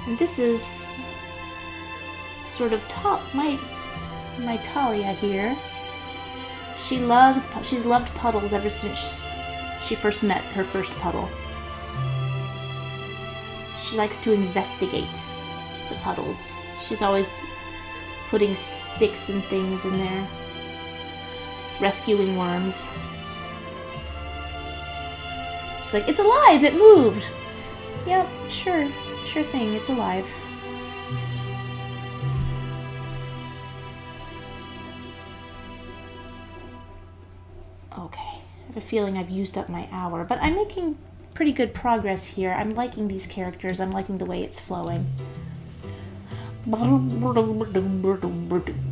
And this is sort of my Talia here. She's loved puddles ever since she first met her first puddle. She likes to investigate the puddles. She's always putting sticks and things in there, rescuing worms. She's like, it's alive, it moved. Yep, sure thing, it's alive. Okay, I have a feeling I've used up my hour, but I'm making pretty good progress here. I'm liking these characters, I'm liking the way it's flowing.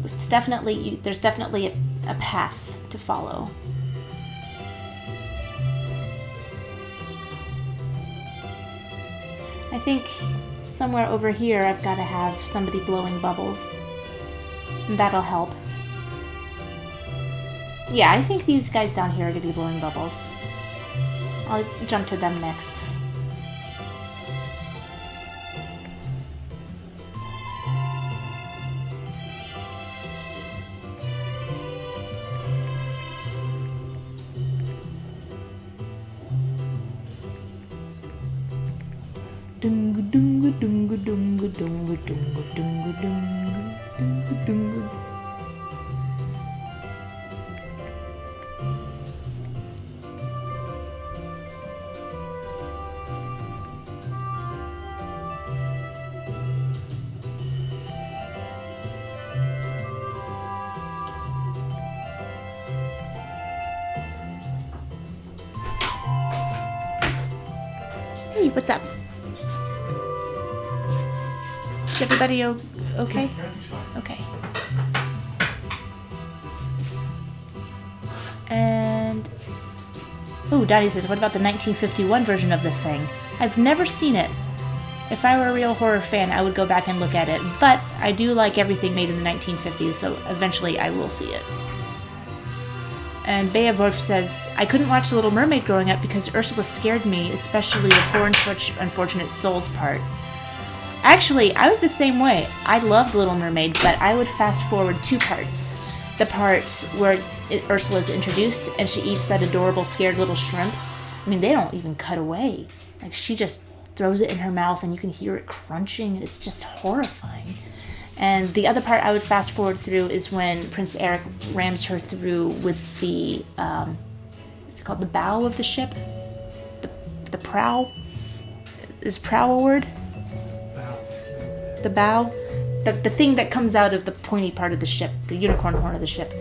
It's definitely, there's definitely a path to follow. I think somewhere over here I've got to have somebody blowing bubbles. And that'll help. Yeah, I think these guys down here are going to be blowing bubbles. I'll jump to them next. Dunga dunga dunga dunga dunga dunga dunga dunga dunga dunga. Hey, what's up? Is everybody okay? Okay. And... ooh, Daddy says, what about the 1951 version of the thing? I've never seen it. If I were a real horror fan, I would go back and look at it. But I do like everything made in the 1950s, so eventually I will see it. And Beowulf says, I couldn't watch The Little Mermaid growing up because Ursula scared me, especially the poor unfortunate souls part. Actually, I was the same way. I loved Little Mermaid, but I would fast forward 2 parts. the part where Ursula is introduced and she eats that adorable scared little shrimp. I mean, they don't even cut away. Like, she just throws it in her mouth and you can hear it crunching. It's just horrifying. And the other part I would fast forward through is when Prince Eric rams her through with the, what's it called, the bow of the ship? The prow? Is prow a word? Bow. The bow? The thing that comes out of the pointy part of the ship, the unicorn horn of the ship.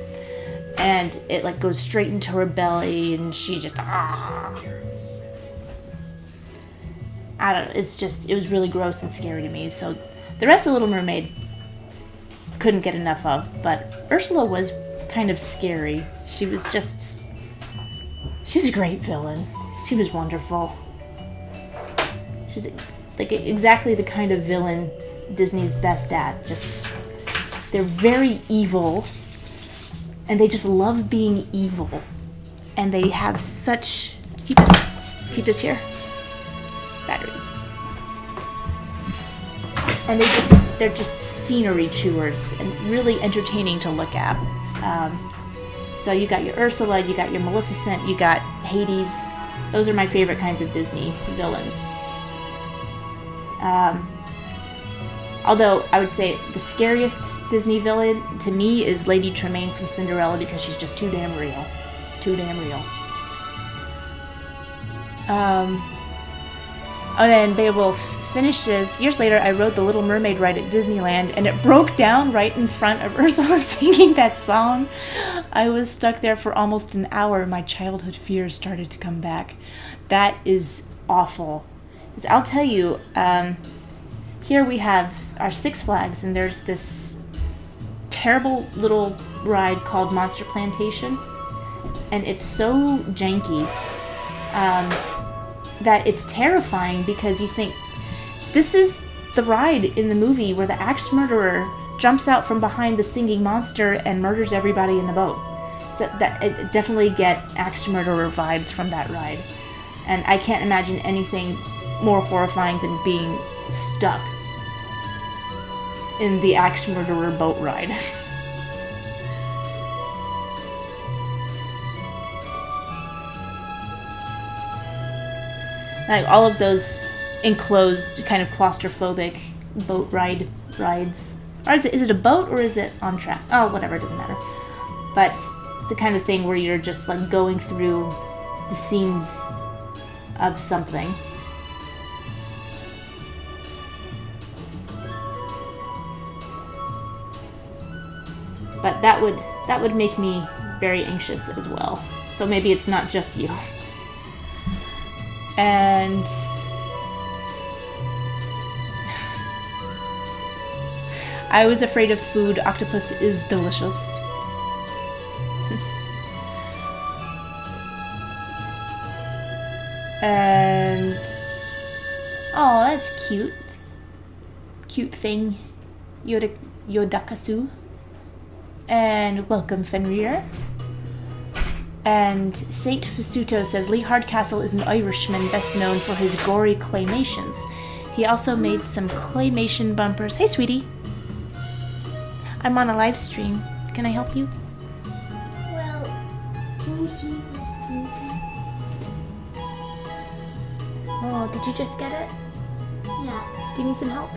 And it like goes straight into her belly and she just, I don't know, it was really gross and scary to me. So the rest of Little Mermaid couldn't get enough of, but Ursula was kind of scary. She was a great villain. She was wonderful. She's like exactly the kind of villain Disney's best at. Just, they're very evil, and they just love being evil. And they have such, keep this here, batteries. And they're just scenery chewers and really entertaining to look at. So you got your Ursula, you got your Maleficent, you got Hades. Those are my favorite kinds of Disney villains. Although I would say the scariest Disney villain to me is Lady Tremaine from Cinderella because she's just too damn real. Too damn real. Then Beowulf finishes. Years later, I rode the Little Mermaid ride at Disneyland, and it broke down right in front of Ursula singing that song. I was stuck there for almost an hour. My childhood fears started to come back. That is awful. I'll tell you, here we have our Six Flags, and there's this terrible little ride called Monster Plantation, and it's so janky that it's terrifying because you think, this is the ride in the movie where the axe murderer jumps out from behind the singing monster and murders everybody in the boat. So that it definitely get axe murderer vibes from that ride. And I can't imagine anything more horrifying than being stuck in the axe murderer boat ride. Like all of those enclosed, kind of claustrophobic boat rides. Or is it a boat or is it on track? Oh, whatever, it doesn't matter. But the kind of thing where you're just like going through the scenes of something. But that would make me very anxious as well. So maybe it's not just you. And I was afraid of food. Octopus is delicious. And oh, that's cute. Cute thing. Yodakasu. And welcome, Fenrir. And Saint Fasuto says Lee Hardcastle is an Irishman best known for his gory claymations. He also made some claymation bumpers. Hey, sweetie. I'm on a live stream. Can I help you? Well, can you see this movie? Oh, did you just get it? Yeah. Do you need some help?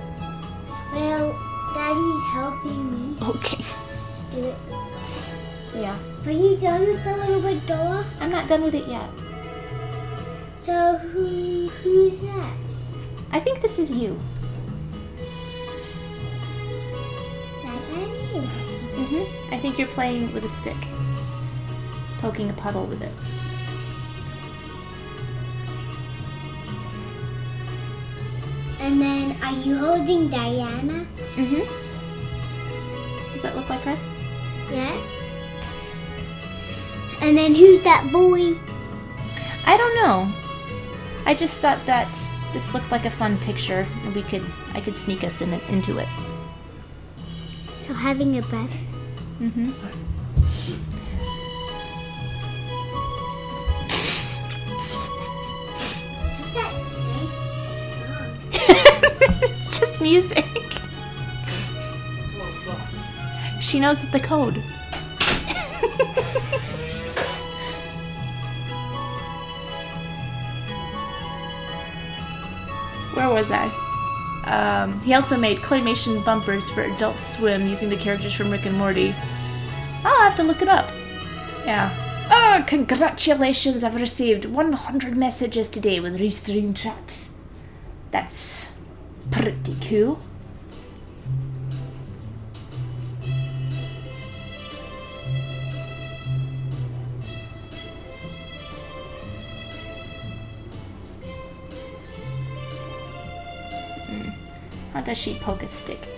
Well, Daddy's helping me Okay. do it. Yeah. Are you done with the little big door? I'm not done with it yet. So who's that? I think this is you. That's Daddy. I think you're playing with a stick. Poking a puddle with it. And then, are you holding Diana? Does that look like her? Yeah. And then who's that boy? I don't know. I just thought that this looked like a fun picture, and I could sneak us into it. So having a breath. What's that nice song? It's just music. She knows the code. Where was I? He also made claymation bumpers for Adult Swim using the characters from Rick and Morty. I'll have to look it up. Yeah. Oh, congratulations! I've received 100 messages today with Restream Chat. That's pretty cool. How does she poke a stick?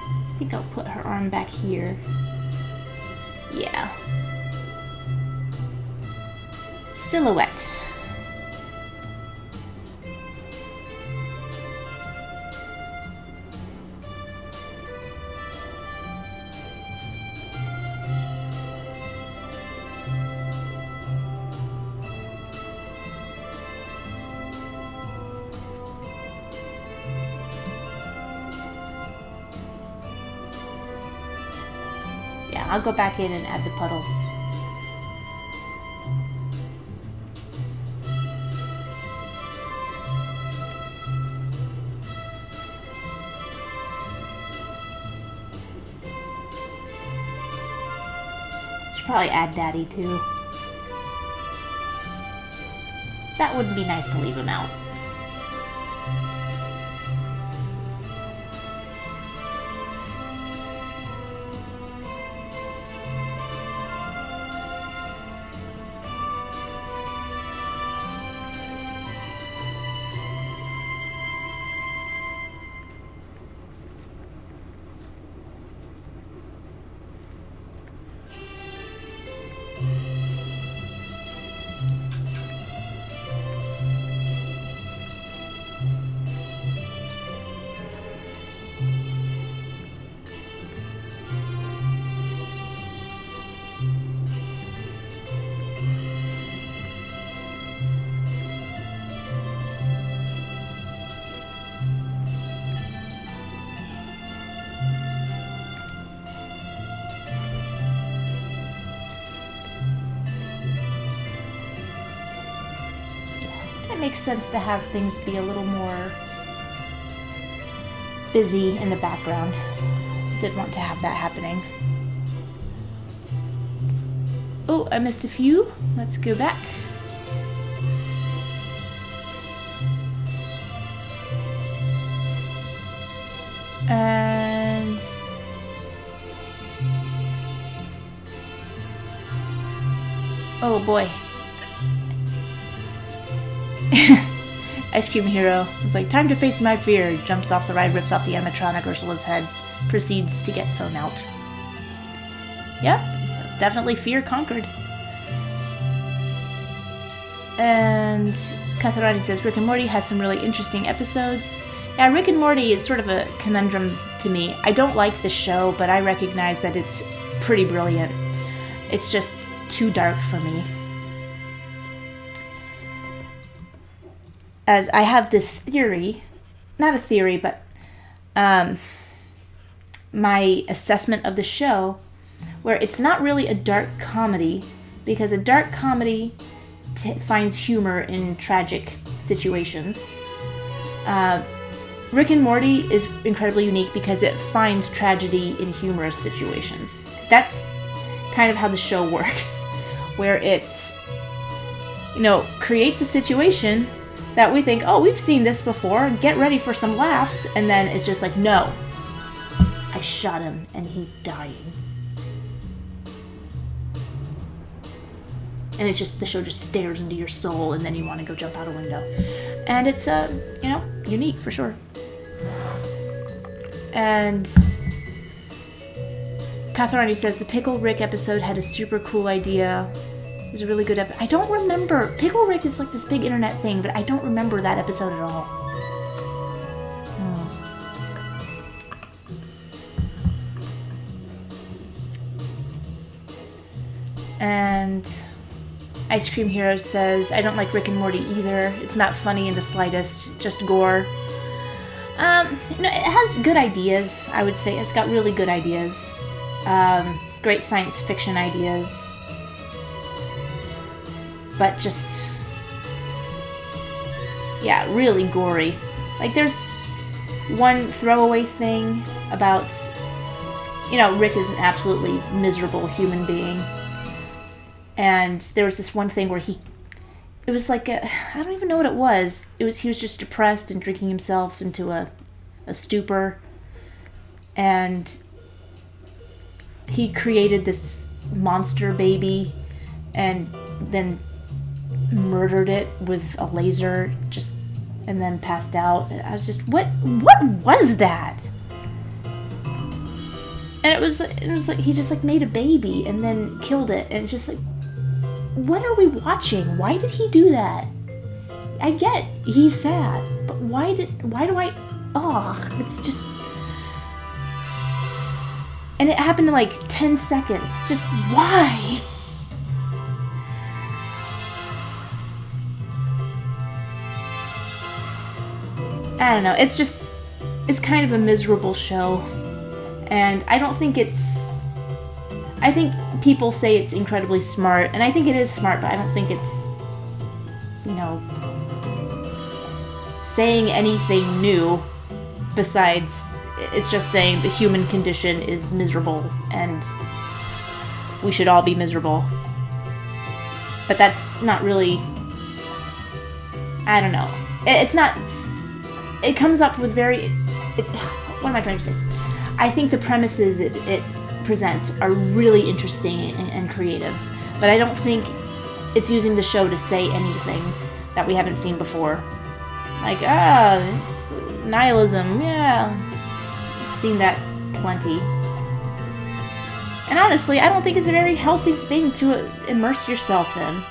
I think I'll put her arm back here. Yeah. Silhouette. Yeah, I'll go back in and add the puddles. Should probably add Daddy too. So that wouldn't be nice to leave him out. It makes sense to have things be a little more busy in the background. Didn't want to have that happening. Oh, I missed a few. Let's go back. And oh boy. Ice Cream Hero is like, time to face my fear. Jumps off the ride, rips off the animatronic Ursula's head, proceeds to get thrown out. Yep, definitely fear conquered. And Katharani says, Rick and Morty has some really interesting episodes. Yeah, Rick and Morty is sort of a conundrum to me. I don't like the show, but I recognize that it's pretty brilliant. It's just too dark for me. As I have this theory, not a theory, but my assessment of the show, where it's not really a dark comedy, because a dark comedy finds humor in tragic situations. Rick and Morty is incredibly unique because it finds tragedy in humorous situations. That's kind of how the show works, where it, creates a situation that we think, oh, we've seen this before, get ready for some laughs, and then it's just like, no, I shot him and he's dying. And it's just, the show just stares into your soul and then you want to go jump out a window. And it's, unique for sure. And Katharani says, the Pickle Rick episode had a super cool idea. It was a really good episode. I don't remember. Pickle Rick is like this big internet thing, but I don't remember that episode at all. And Ice Cream Hero says, I don't like Rick and Morty either. It's not funny in the slightest, just gore. It has good ideas, I would say. It's got really good ideas. Great science fiction ideas. But just... yeah, really gory. Like, there's one throwaway thing about... Rick is an absolutely miserable human being. And there was this one thing where it was like I don't even know what it was. He was just depressed and drinking himself into a stupor. And he created this monster baby and then murdered it with a laser and then passed out. I was just, what was that? And it was like he just like made a baby and then killed it, and just like, what are we watching? Why did he do that? I get he's sad, but why do I? Oh, it's just, and it happened in like 10 seconds. Just why? I don't know. It's kind of a miserable show. And I don't think I think people say it's incredibly smart, and I think it is smart, but I don't think it's, saying anything new besides it's just saying the human condition is miserable and we should all be miserable. But that's not really, I don't know. It's not, it comes up with what am I trying to say? I think the premises it presents are really interesting and creative, but I don't think it's using the show to say anything that we haven't seen before. Like, it's nihilism, yeah. I've seen that plenty. And honestly, I don't think it's a very healthy thing to immerse yourself in.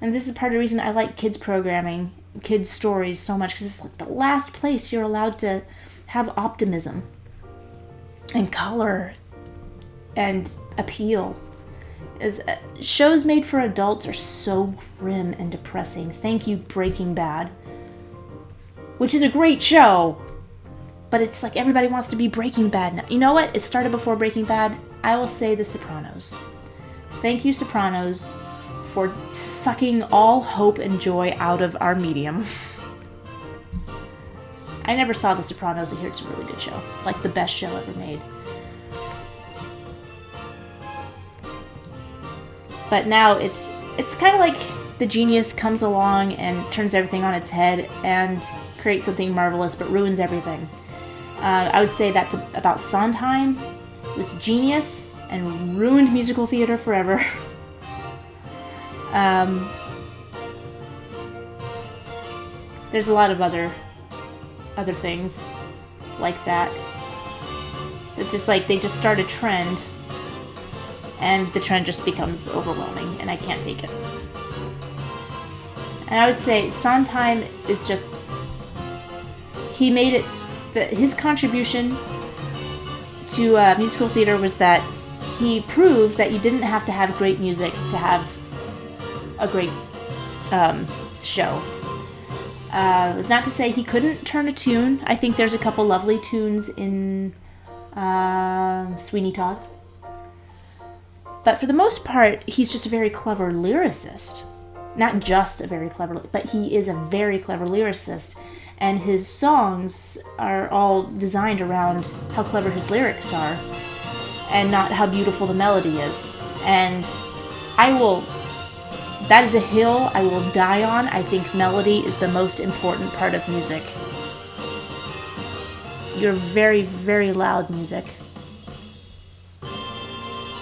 And this is part of the reason I like kids programming, kids stories so much, because it's like the last place you're allowed to have optimism and color and appeal. Shows made for adults are so grim and depressing. Thank you, Breaking Bad, which is a great show, but it's like everybody wants to be Breaking Bad now. You know what? It started before Breaking Bad. I will say The Sopranos. Thank you, Sopranos, for sucking all hope and joy out of our medium. I never saw The Sopranos. I hear it's a really good show. Like the best show ever made. But now it's kind of like the genius comes along and turns everything on its head and creates something marvelous but ruins everything. I would say that's about Sondheim. It was genius and ruined musical theater forever. There's a lot of other things like that. It's just like they just start a trend and the trend just becomes overwhelming and I can't take it. And I would say Sondheim is just, he made it, his contribution to musical theater was that he proved that you didn't have to have great music to have a great show. It was not to say he couldn't turn a tune. I think there's a couple lovely tunes in Sweeney Todd. But for the most part, he's just a very clever lyricist. Not just a very clever, but he is a very clever lyricist. And his songs are all designed around how clever his lyrics are and not how beautiful the melody is. And that is a hill I will die on. I think melody is the most important part of music. Your very, very loud music.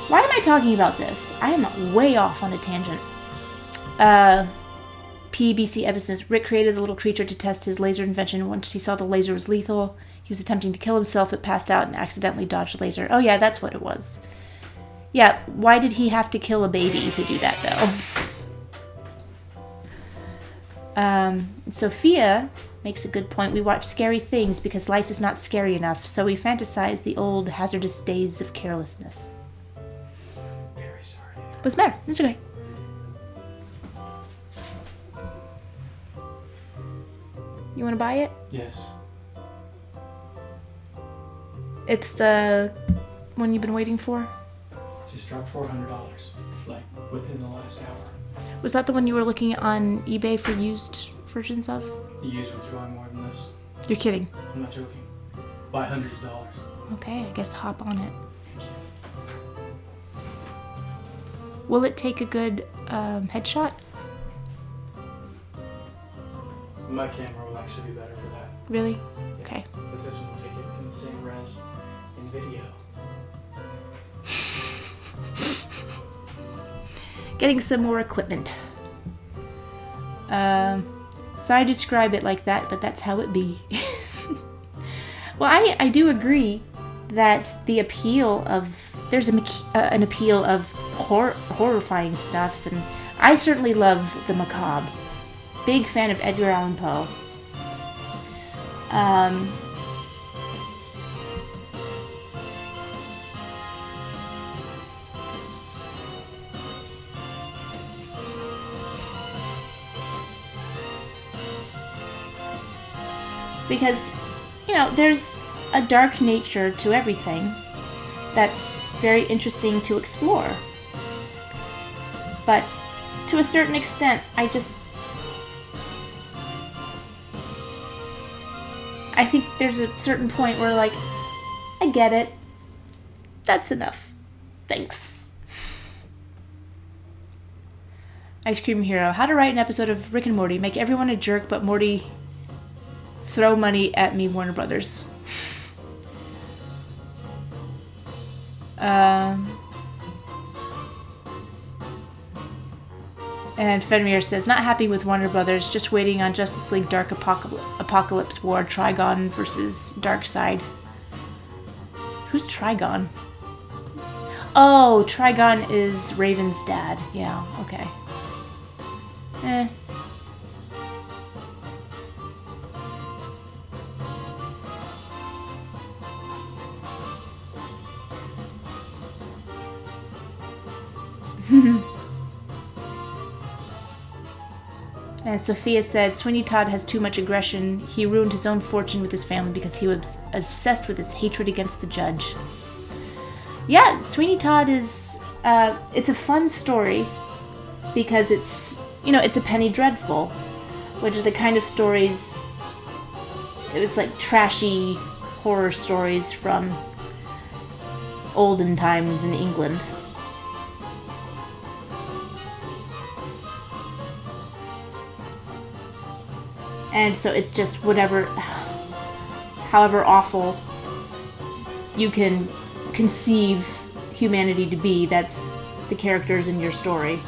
Why am I talking about this? I am way off on a tangent. PBC evidence. Rick created the little creature to test his laser invention. Once he saw the laser was lethal, he was attempting to kill himself, but passed out and accidentally dodged the laser. Oh yeah, that's what it was. Yeah, why did he have to kill a baby to do that, though? Sophia makes a good point. We watch scary things because life is not scary enough, so we fantasize the old hazardous days of carelessness. Very sorry. What's the matter? It's okay. You want to buy it? Yes. It's the one you've been waiting for? Just dropped $400, like, within the last hour. Was that the one you were looking on eBay for used versions of? The used one's going more than this. You're kidding. I'm not joking. By hundreds of dollars. Okay, I guess hop on it. Thank you. Will it take a good headshot? My camera will actually be better for that. Really? Yeah. Okay. But this one will take it in the same res in video. Getting some more equipment. Sorry to describe it like that, but that's how it be. Well, I do agree that the appeal of... There's an appeal of horrifying stuff, and I certainly love the macabre. Big fan of Edgar Allan Poe. Because, you know, there's a dark nature to everything that's very interesting to explore. But to a certain extent, I think there's a certain point where, like, I get it. That's enough. Thanks. Ice Cream Hero. How to write an episode of Rick and Morty. Make everyone a jerk, but Morty throw money at me, Warner Brothers. And Fenrir says, not happy with Warner Brothers, just waiting on Justice League Dark Apocalypse War, Trigon versus Darkseid. Who's Trigon? Oh, Trigon is Raven's dad. Yeah, okay. And Sophia said, Sweeney Todd has too much aggression. He ruined his own fortune with his family because he was obsessed with his hatred against the judge. Yeah, Sweeney Todd is... it's a fun story because it's, you know, it's a Penny Dreadful, which are the kind of stories... It's like trashy horror stories from olden times in England. And so it's just whatever, however awful you can conceive humanity to be, that's the characters in your story.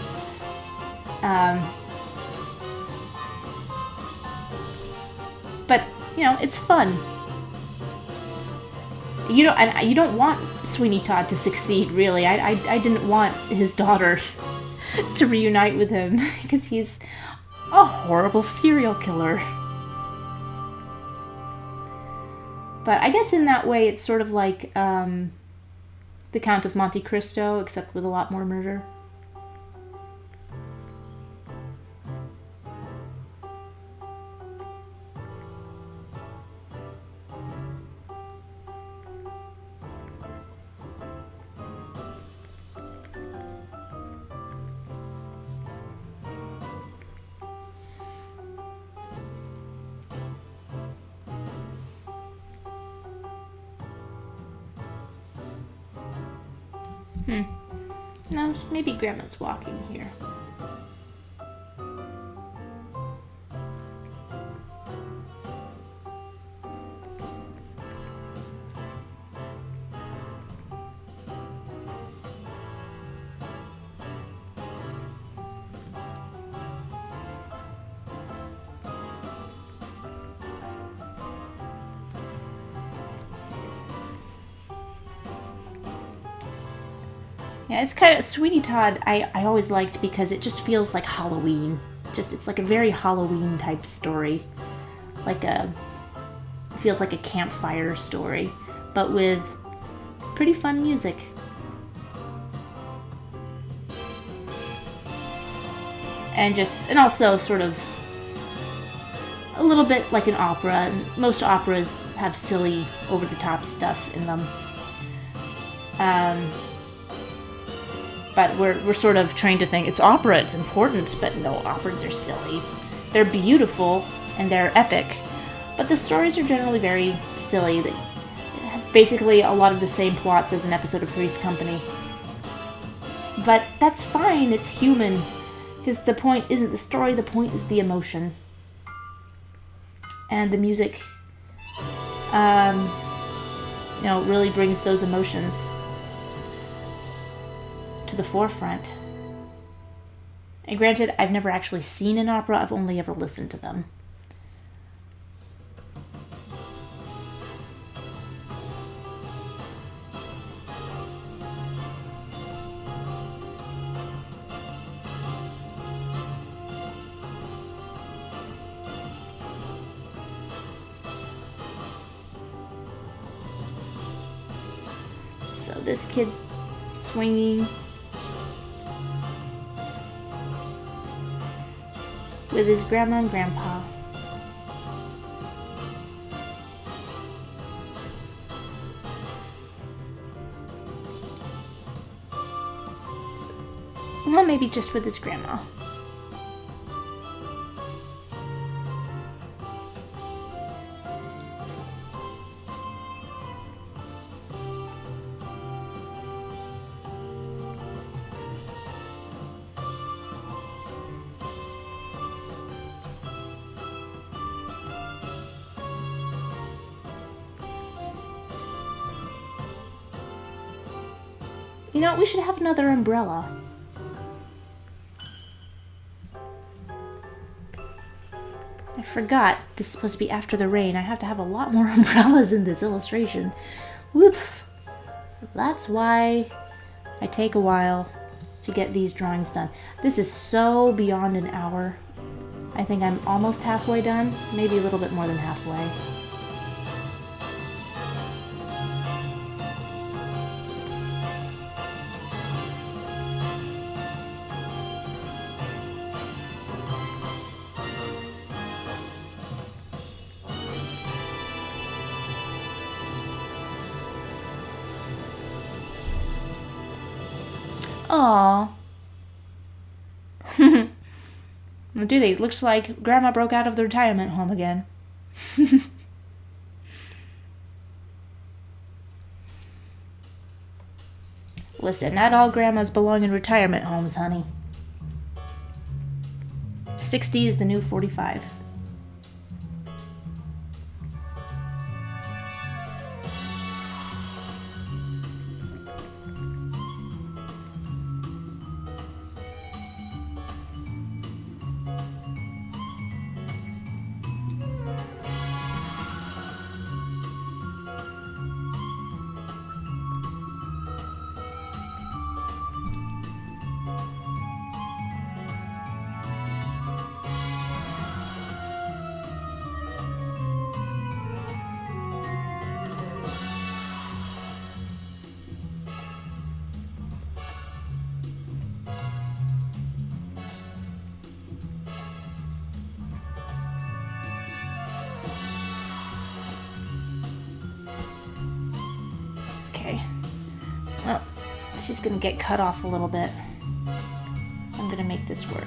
But, you know, it's fun. You don't want Sweeney Todd to succeed, really. I didn't want his daughter to reunite with him because he's a horrible serial killer. But I guess in that way it's sort of like the Count of Monte Cristo, except with a lot more murder. No, maybe Grandma's walking here. Yeah, it's kind of Sweeney Todd. I always liked because it just feels like Halloween. It's like a very Halloween type story, it feels like a campfire story, but with pretty fun music. And also sort of a little bit like an opera. Most operas have silly, over-the-top stuff in them. But we're sort of trained to think it's opera, it's important, but no, operas are silly. They're beautiful and they're epic, but the stories are generally very silly. It has basically a lot of the same plots as an episode of Three's Company. But that's fine, it's human, because the point isn't the story, the point is the emotion. And the music, really brings those emotions to the forefront. And granted, I've never actually seen an opera, I've only ever listened to them. So this kid's swinging with his grandma and grandpa. Well, maybe just with his grandma. You know, we should have another umbrella. I forgot this is supposed to be after the rain. I have to have a lot more umbrellas in this illustration. Whoops. That's why I take a while to get these drawings done. This is so beyond an hour. I think I'm almost halfway done, maybe a little bit more than halfway. Aww. Do they? Looks like Grandma broke out of the retirement home again. Listen, not all grandmas belong in retirement homes, honey. 60 is the new 45. Well, she's gonna get cut off a little bit. I'm gonna make this work.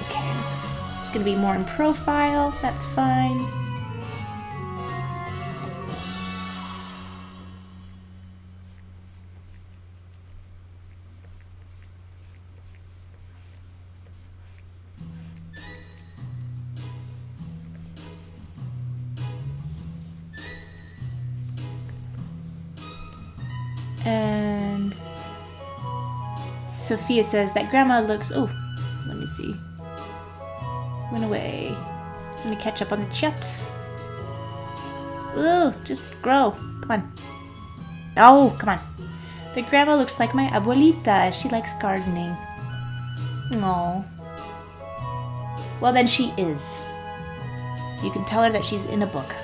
Okay, it's gonna be more in profile, that's fine. And Sophia says that Grandma looks... Oh, let me see. Went away. Let me catch up on the chat. Ooh, just grow. Come on. Oh, come on. The grandma looks like my abuelita. She likes gardening. Aww. Well, then she is. You can tell her that she's in a book.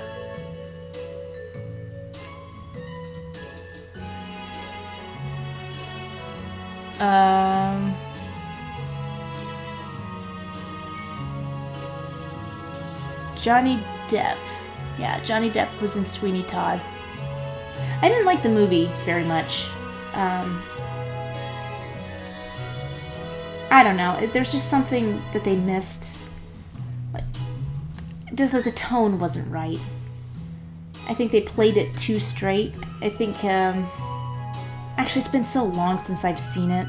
Johnny Depp. Yeah, Johnny Depp was in Sweeney Todd. I didn't like the movie very much. I don't know. There's just something that they missed. Like, just that the tone wasn't right. I think they played it too straight. I think, actually, it's been so long since I've seen it.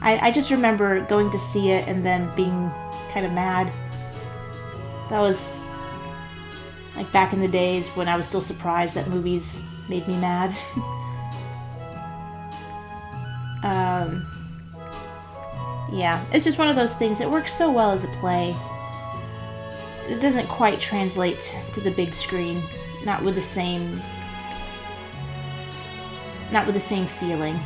I just remember going to see it and then being kind of mad. That was like back in the days when I was still surprised that movies made me mad. Yeah, it's just one of those things. It works so well as a play. It doesn't quite translate to the big screen. Not with the same feeling.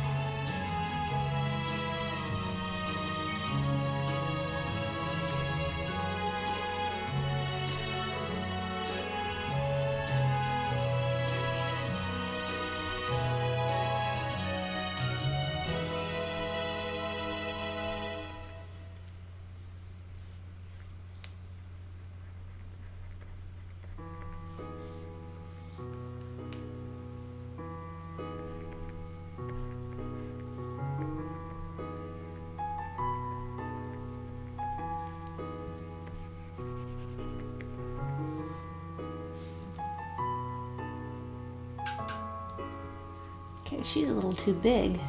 Okay, she's a little too big.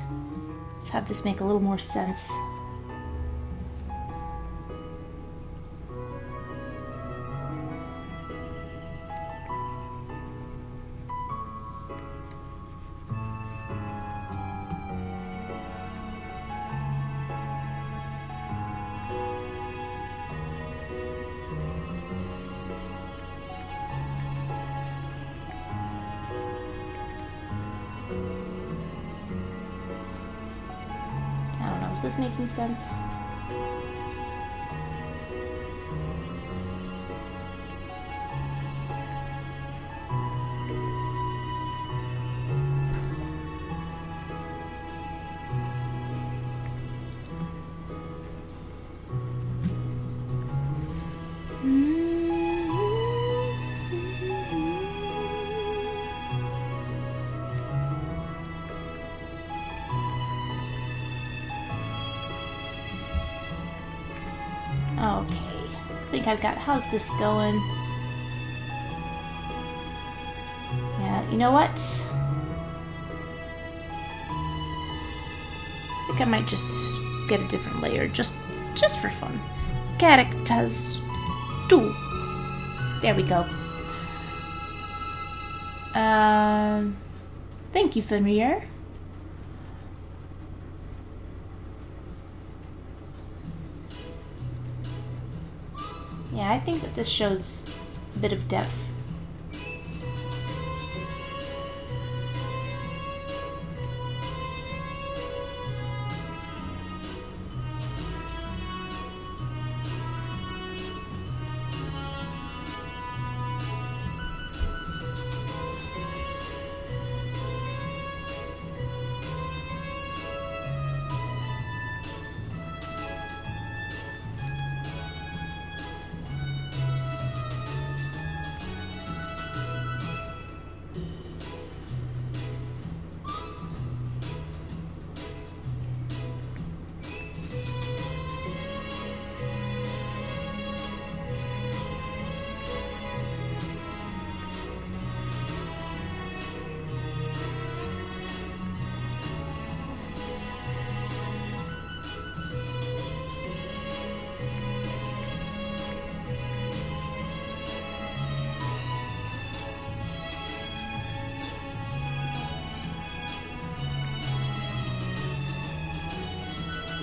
Let's have this make a little more sense. Is this making sense? Okay, I think I've got, how's this going? Yeah, you know what? I think I might just get a different layer, just for fun. Characters 2. There we go. Thank you, Fenrir. Yeah, I think that this shows a bit of depth.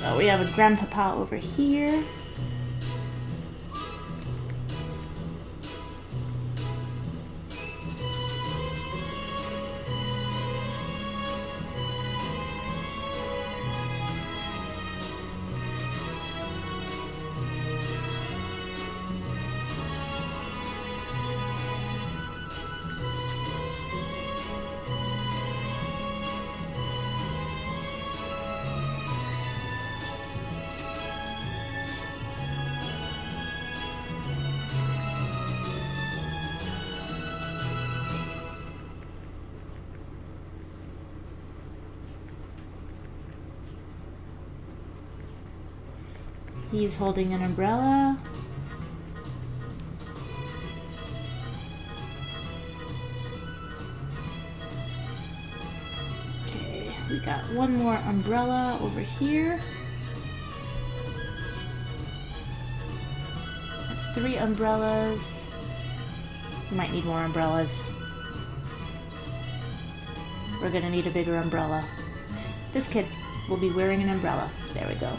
So we have a grandpapa over here. He's holding an umbrella. Okay, we got one more umbrella over here. That's 3 umbrellas. We might need more umbrellas. We're gonna need a bigger umbrella. This kid will be wearing an umbrella. There we go.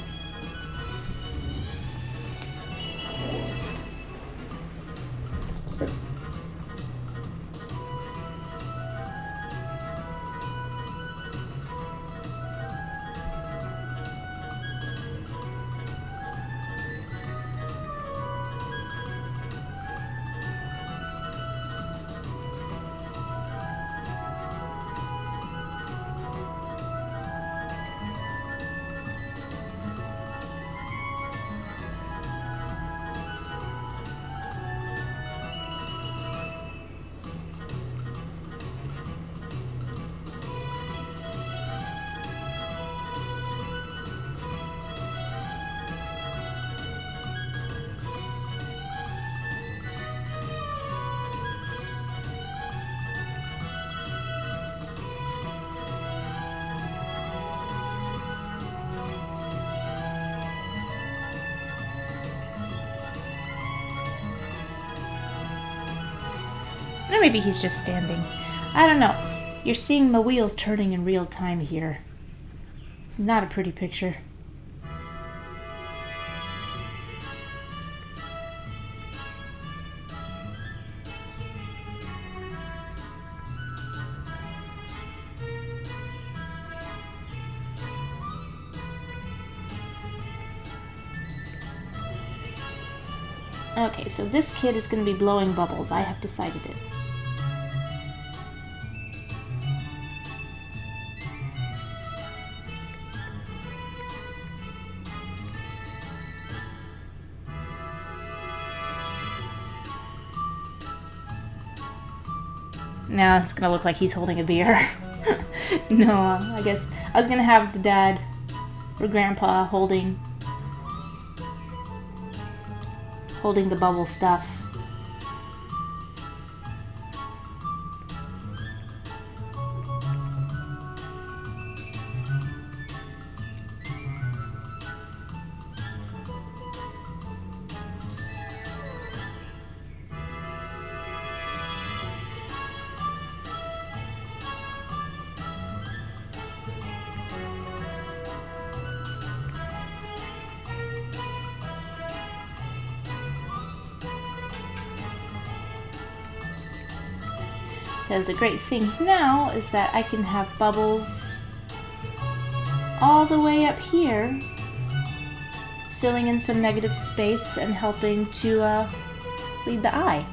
Or maybe he's just standing. I don't know. You're seeing my wheels turning in real time here. Not a pretty picture. Okay, so this kid is going to be blowing bubbles. I have decided it. Now it's gonna look like he's holding a beer. No, I guess I was gonna have the dad or grandpa holding the bubble stuff. Because the great thing now is that I can have bubbles all the way up here, filling in some negative space and helping to lead the eye.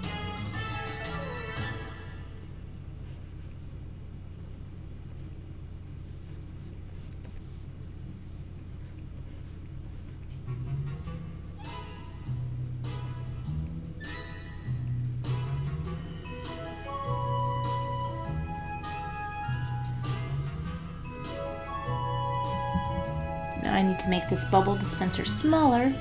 Now I need to make this bubble dispenser smaller.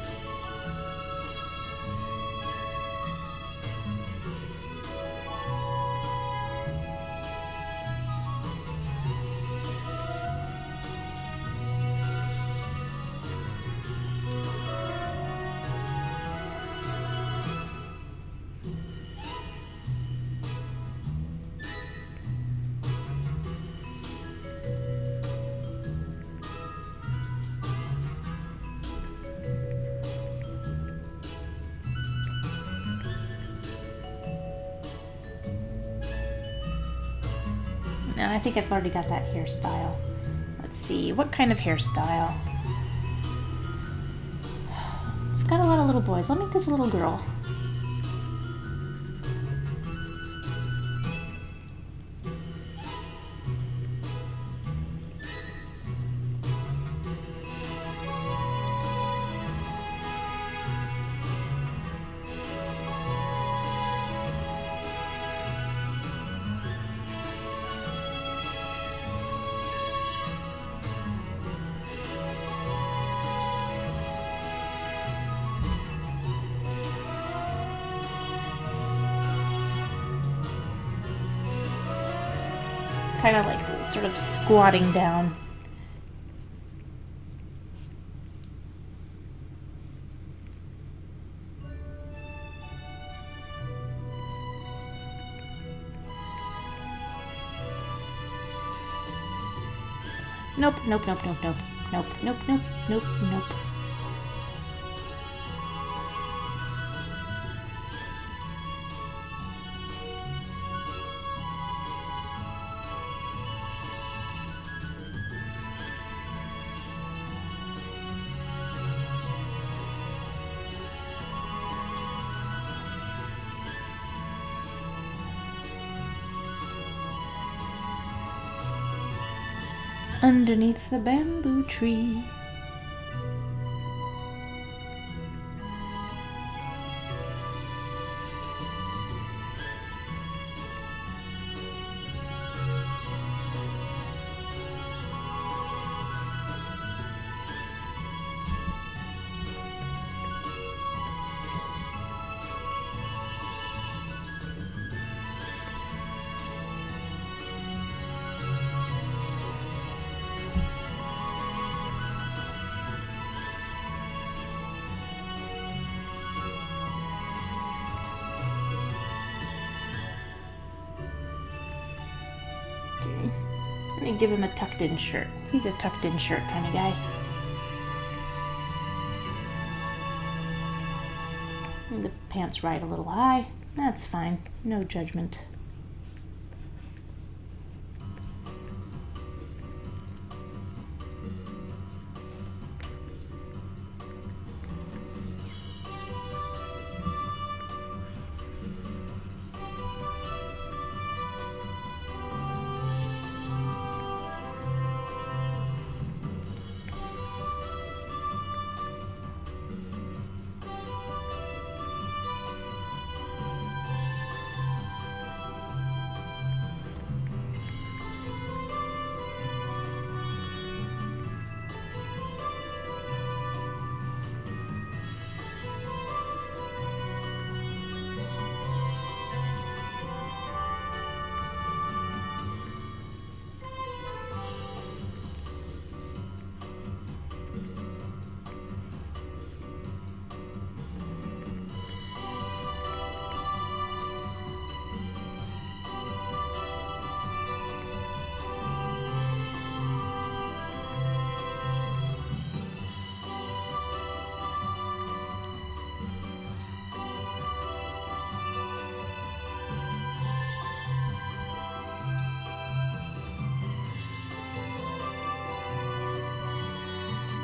Now I think I've already got that hairstyle. Let's see, what kind of hairstyle? I've got a lot of little boys. I'll make this a little girl. Kind of like the sort of squatting down. Nope, nope, nope, nope, nope, nope, nope, nope, nope, nope. Underneath the bamboo tree. Okay. Let me give him a tucked in shirt. He's a tucked in shirt kind of guy. And the pants right a little high. That's fine. No judgment.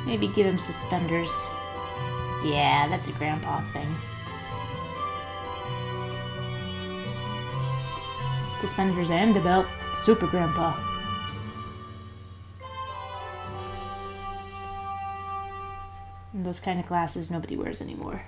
Maybe give him suspenders. Yeah, that's a grandpa thing. Suspenders and a belt. Super grandpa. And those kind of glasses nobody wears anymore.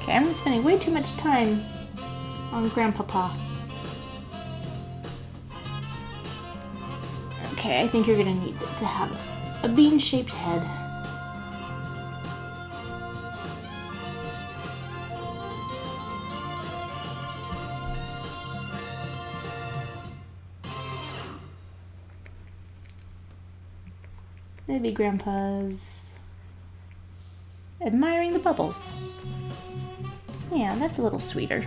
Okay, I'm spending way too much time on Grandpapa. Okay, I think you're gonna need to have a bean-shaped head. Maybe Grandpa's admiring the bubbles. Yeah, that's a little sweeter.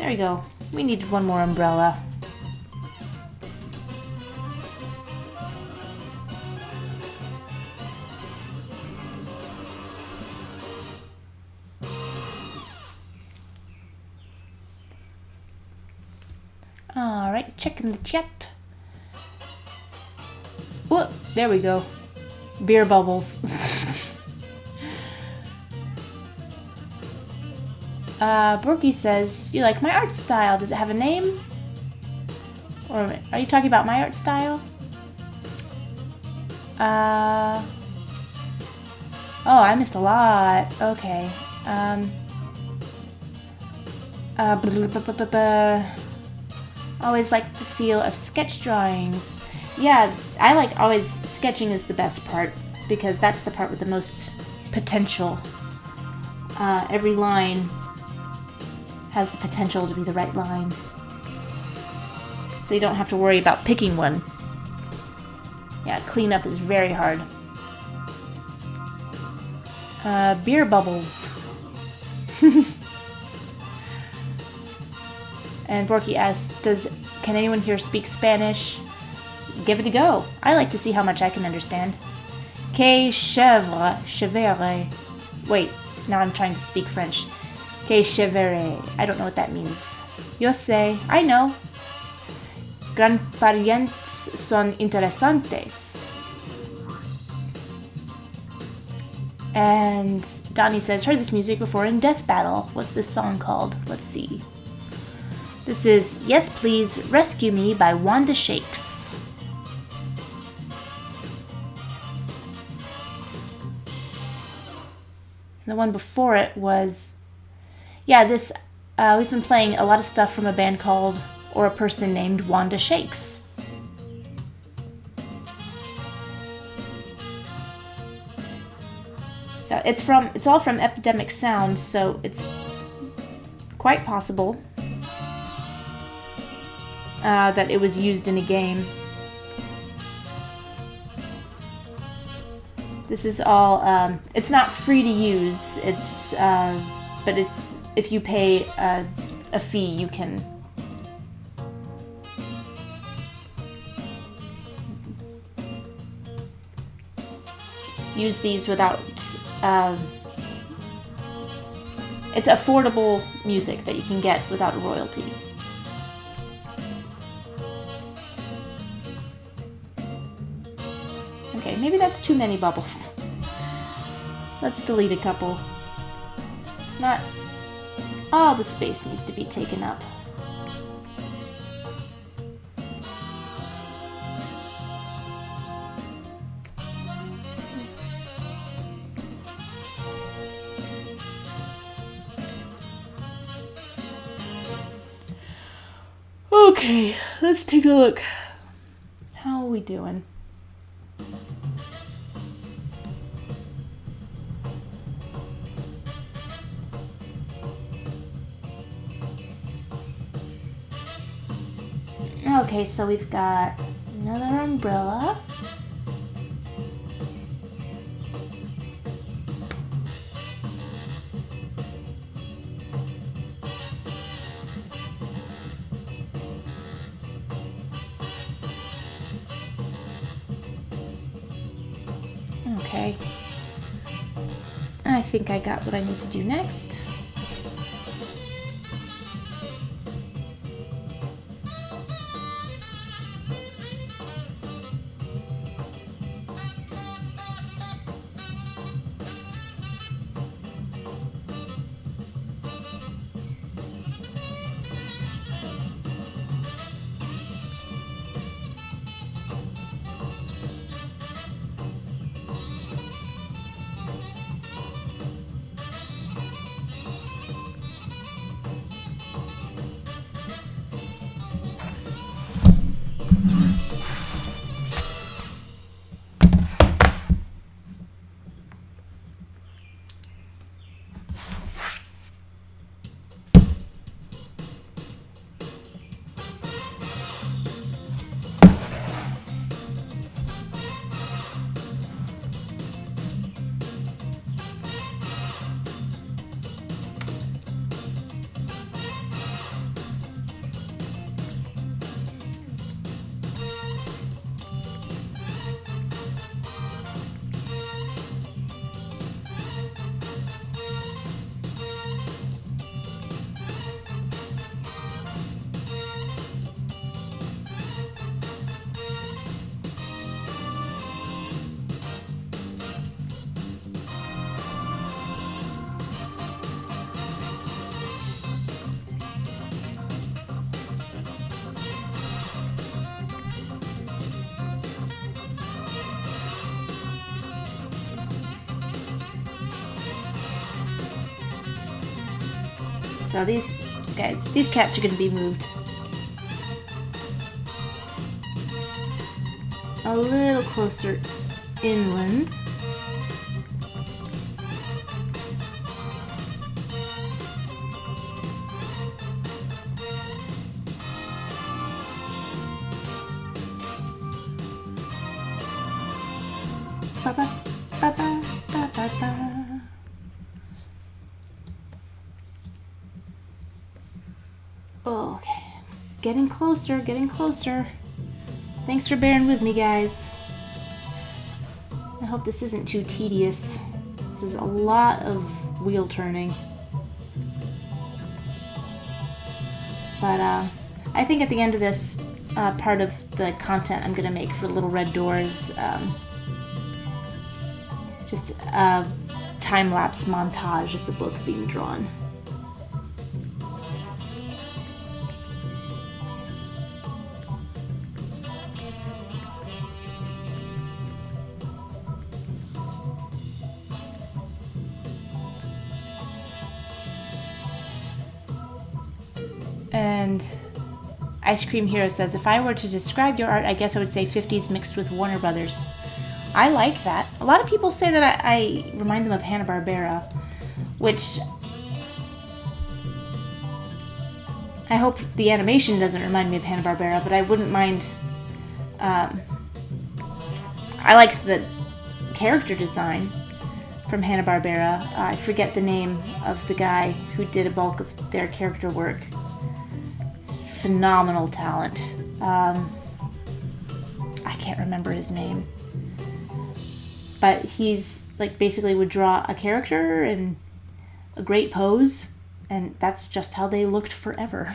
There we go. We needed one more umbrella. Alright, checking the chat. Whoop, there we go. Beer bubbles. Borky says, you like my art style. Does it have a name? Or are you talking about my art style? Oh, I missed a lot. Okay. Always like the feel of sketch drawings. Yeah, I like always sketching is the best part because that's the part with the most potential. Every line has the potential to be the right line. So you don't have to worry about picking one. Yeah, cleanup is very hard. Beer bubbles. And Borky asks, can anyone here speak Spanish? Give it a go. I like to see how much I can understand. Que chevre. Wait, now I'm trying to speak French. Que chevre. I don't know what that means. Yo sé. I know. Grandparientes son interesantes. And Donnie says, heard this music before in Death Battle. What's this song called? Let's see. This is Yes Please Rescue Me by Wanda Shakes. The one before it was, we've been playing a lot of stuff from a band called, or a person named Wanda Shakes. So it's all from Epidemic Sound, so it's quite possible that it was used in a game. This is all, it's not free to use, but it's, if you pay a fee, you can use these without, it's affordable music that you can get without a royalty. Okay, maybe that's too many bubbles. Let's delete a couple. Not all the space needs to be taken up. Okay, let's take a look. How are we doing? Okay, so we've got another umbrella. Okay. I think I got what I need to do next. So these cats are going to be moved a little closer inland. Ba-ba, ba-ba, ba-ba-ba. Okay, getting closer, getting closer. Thanks for bearing with me, guys. I hope this isn't too tedious. This is a lot of wheel turning. But I think at the end of this, part of the content I'm going to make for Little Red Doors, just a time-lapse montage of the book being drawn. And Ice Cream Hero says, if I were to describe your art, I guess I would say 50s mixed with Warner Brothers. I like that. A lot of people say that I remind them of Hanna-Barbera, which I hope the animation doesn't remind me of Hanna-Barbera, but I wouldn't mind. I like the character design from Hanna-Barbera. I forget the name of the guy who did a bulk of their character work. Phenomenal talent. I can't remember his name. But he's like basically would draw a character and a great pose, and that's just how they looked forever.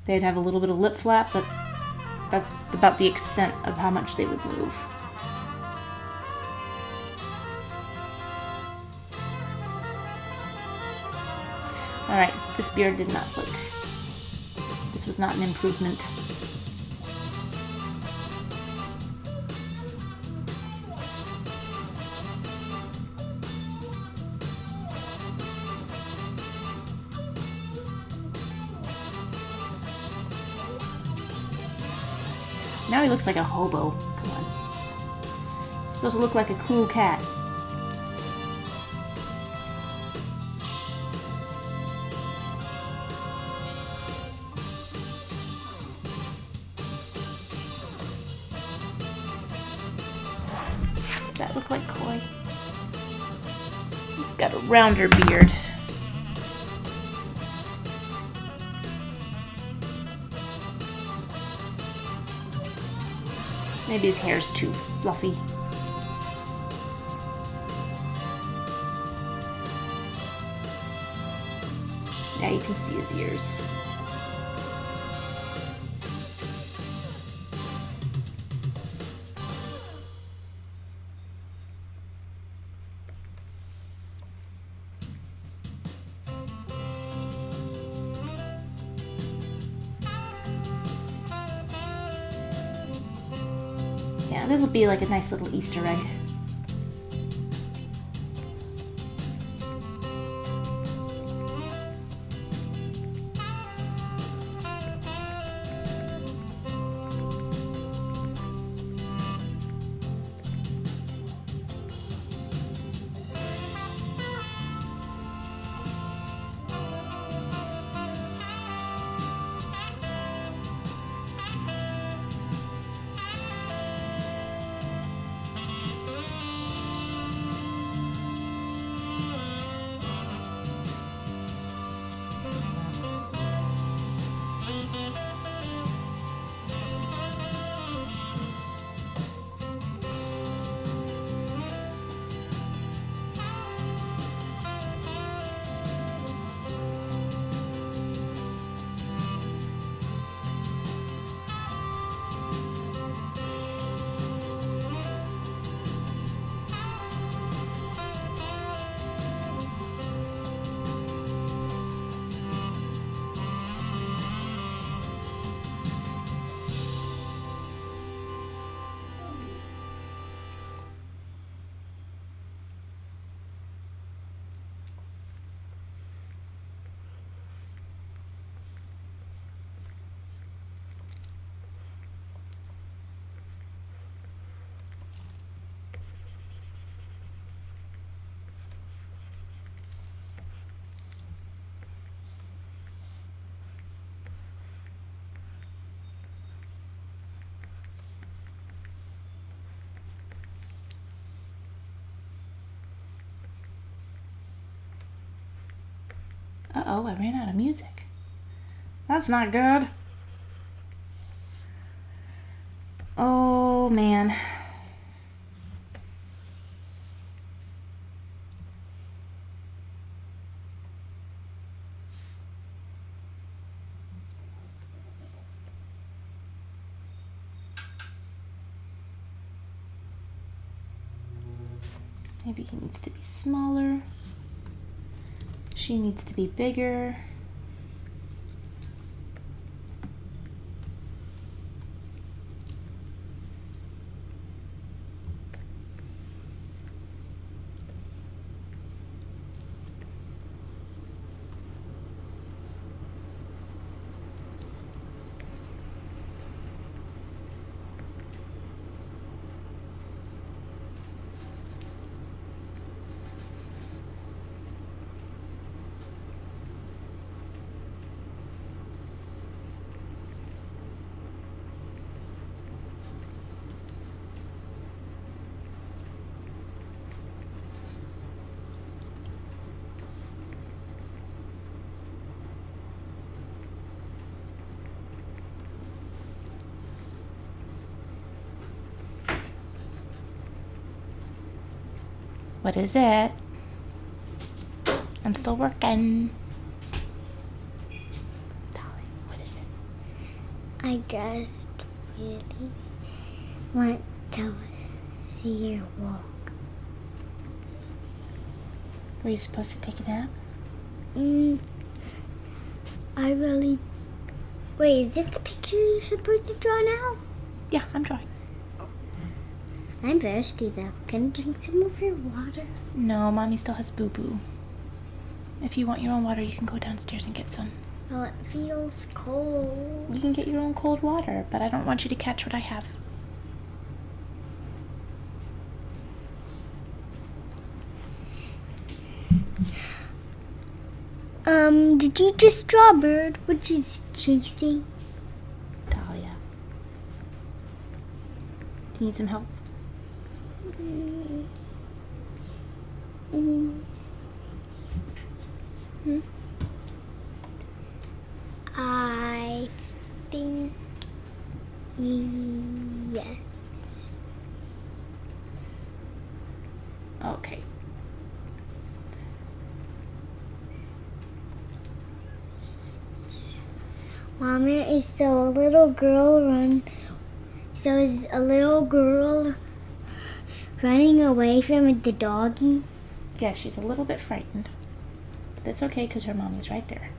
They'd have a little bit of lip flap, but that's about the extent of how much they would move. Alright, this beard did not look... This was not an improvement. Now he looks like a hobo. Come on. He's supposed to look like a cool cat. Does that look like Koi? He's got a rounder beard. Maybe his hair's too fluffy. Yeah, you can see his ears. Yeah, this will be like a nice little Easter egg. Uh-oh, I ran out of music. That's not good. Oh, man. Maybe he needs to be smaller. She needs to be bigger. What is it? I'm still working. Dolly, what is it? I just really want to see your walk. Were you supposed to take a nap? I really... Wait, is this the picture you're supposed to draw now? Yeah, I'm drawing. I'm thirsty though. Can I drink some of your water? No, Mommy still has boo-boo. If you want your own water, you can go downstairs and get some. Well, it feels cold. You can get your own cold water, but I don't want you to catch what I have. Did you just draw a bird which is chasing? Dahlia. Do you need some help? I think yes. Okay. Mama, is a little girl is a little girl running away from the doggy? Yeah, she's a little bit frightened. But it's okay because her mommy's right there.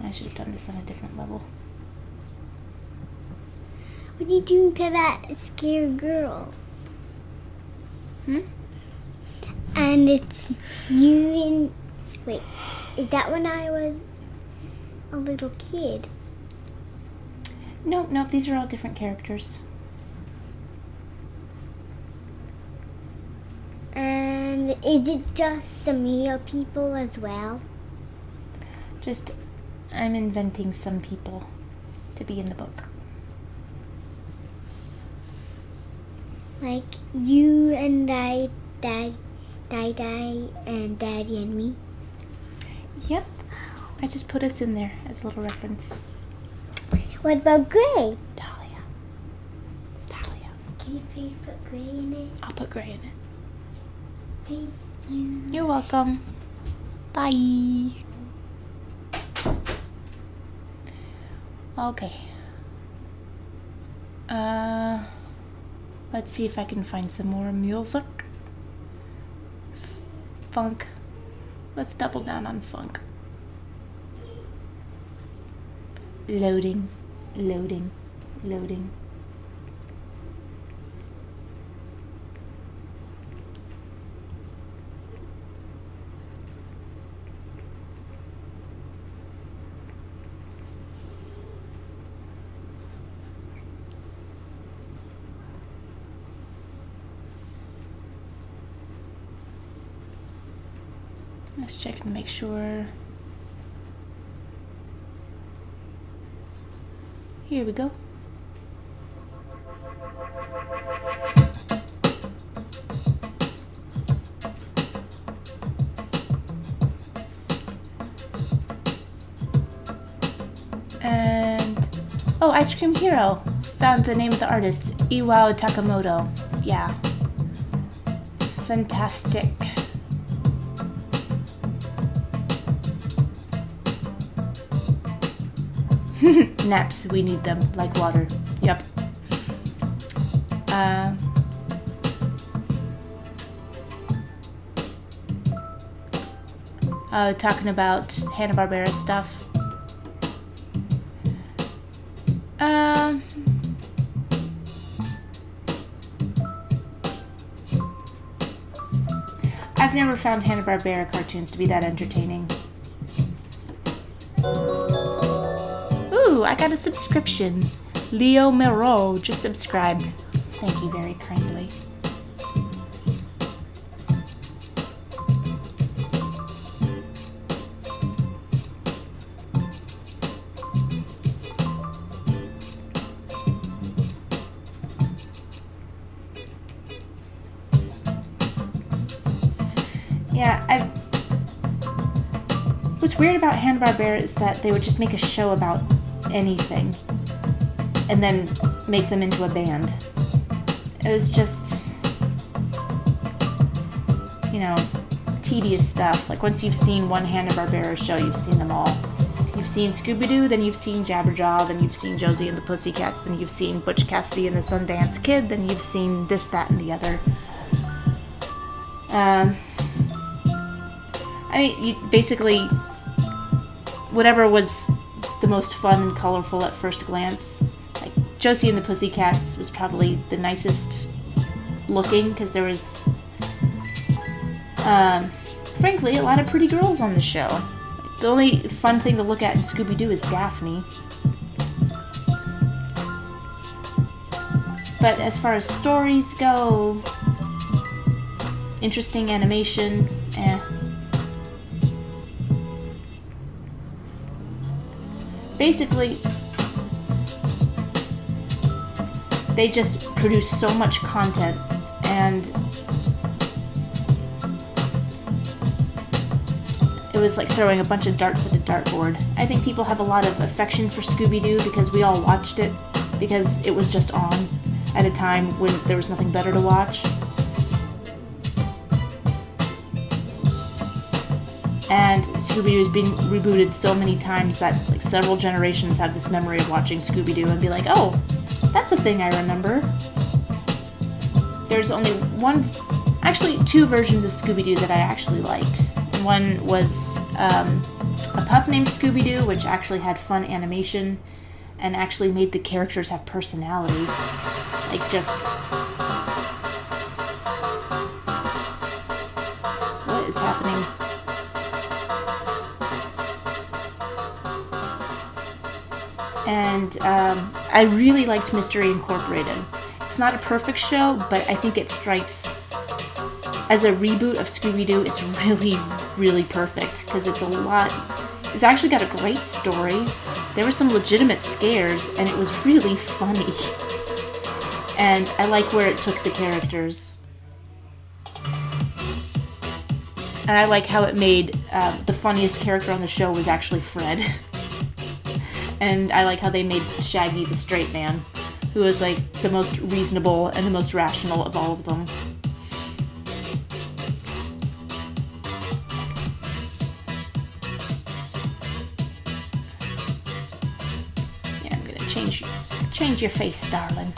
I should have done this on a different level. What are you doing to that scared girl? And it's you and... Wait, is that when I was a little kid? Nope, these are all different characters. And is it just Samia people as well? I'm inventing some people to be in the book. Like you and Dai and Daddy and me? Yep. I just put us in there as a little reference. What about Gray? Dahlia. Can you please put Gray in it? I'll put Gray in it. Thank you. You're welcome. Bye. Okay. Let's see if I can find some more music. Funk. Let's double down on funk. Loading. Let's check and make sure. Here we go. Oh, Ice Cream Hero. Found the name of the artist. Iwao Takamoto. Yeah. It's fantastic. Naps, we need them like water. Yep. Talking about Hanna-Barbera stuff. I've never found Hanna-Barbera cartoons to be that entertaining. Ooh, I got a subscription. Leo Miro just subscribed. Thank you very kindly. Yeah, what's weird about Hanna-Barbera is that they would just make a show about anything and then make them into a band. It was just, tedious stuff. Like, once you've seen one Hanna-Barbera show, you've seen them all. You've seen Scooby-Doo, then you've seen Jabberjaw, then you've seen Josie and the Pussycats, then you've seen Butch Cassidy and the Sundance Kid, then you've seen this, that, and the other. Basically, whatever was the most fun and colorful at first glance. Like, Josie and the Pussycats was probably the nicest looking, because there was, frankly, a lot of pretty girls on the show. The only fun thing to look at in Scooby-Doo is Daphne. But as far as stories go, interesting animation, Basically, they just produce so much content, and it was like throwing a bunch of darts at a dartboard. I think people have a lot of affection for Scooby-Doo because we all watched it because it was just on at a time when there was nothing better to watch. And Scooby-Doo has been rebooted so many times that like several generations have this memory of watching Scooby-Doo and be like, oh, that's a thing I remember. There's only two versions of Scooby-Doo that I actually liked. One was a pup named Scooby-Doo, which actually had fun animation and actually made the characters have personality. Like, just... What is happening? And I really liked Mystery Incorporated. It's not a perfect show, but I think it strikes, as a reboot of Scooby-Doo, it's really, really perfect, because it's actually got a great story. There were some legitimate scares, and it was really funny. And I like where it took the characters. And I like how it made the funniest character on the show was actually Fred. And I like how they made Shaggy the straight man, who was like the most reasonable and the most rational of all of them. Yeah, I'm gonna change your face, darling.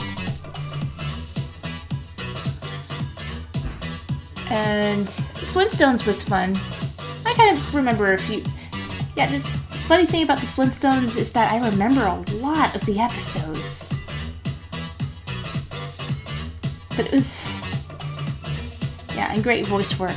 And Flintstones was fun. I kind of remember a few. Yeah, this funny thing about the Flintstones is that I remember a lot of the episodes. But it was, and great voice work.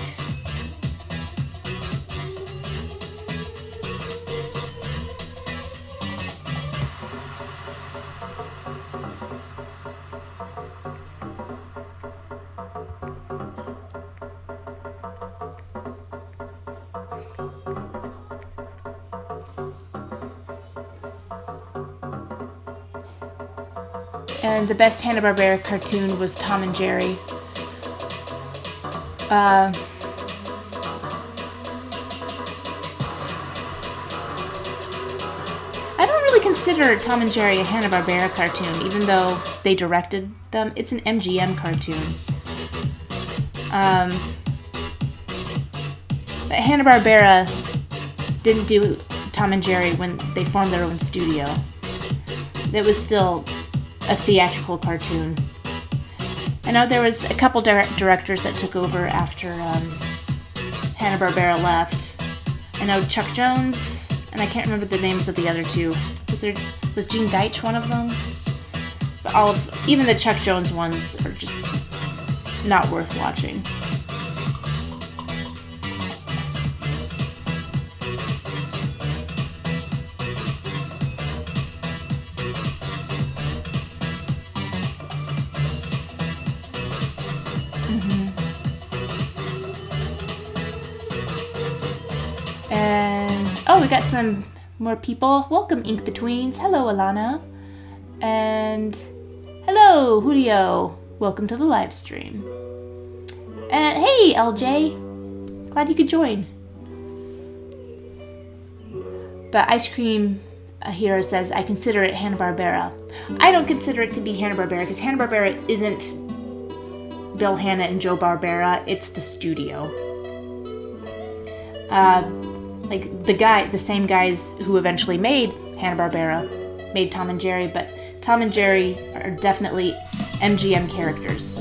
And the best Hanna-Barbera cartoon was Tom and Jerry. I don't really consider Tom and Jerry a Hanna-Barbera cartoon, even though they directed them. It's an MGM cartoon. But Hanna-Barbera didn't do Tom and Jerry when they formed their own studio. It was still a theatrical cartoon. I know there was a couple directors that took over after Hanna-Barbera left. I know Chuck Jones, and I can't remember the names of the other two. Was Gene Deitch one of them? But even the Chuck Jones ones are just not worth watching. And we got some more people. Welcome, Ink Betweens. Hello, Alana. And hello, Julio. Welcome to the live stream. And hey, LJ. Glad you could join. But Ice Cream Hero says, I consider it Hanna-Barbera. I don't consider it to be Hanna-Barbera because Hanna-Barbera isn't Bill Hanna and Joe Barbera. It's the studio. Like the same guys who eventually made Hanna-Barbera made Tom and Jerry, but Tom and Jerry are definitely MGM characters.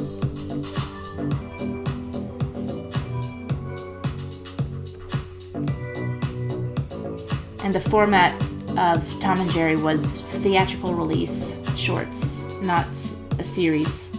And the format of Tom and Jerry was theatrical release, shorts, not a series.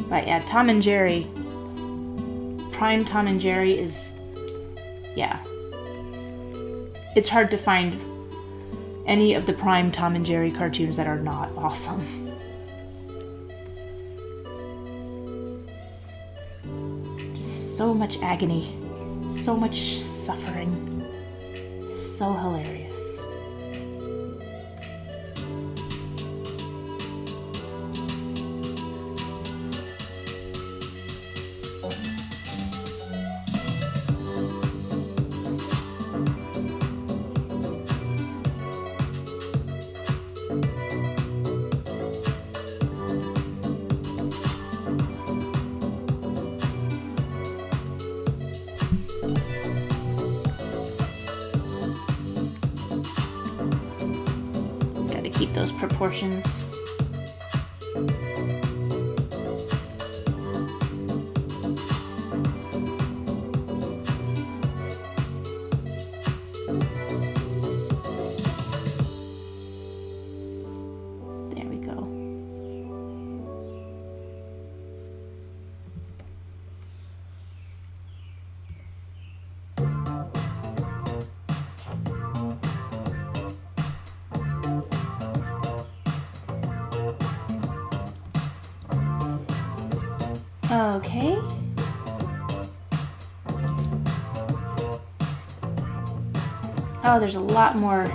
But yeah, Tom and Jerry, prime Tom and Jerry is, yeah. It's hard to find any of the prime Tom and Jerry cartoons that are not awesome. Just so much agony, so much suffering, so hilarious. Keep those proportions. There we go. Okay. Oh, there's a lot more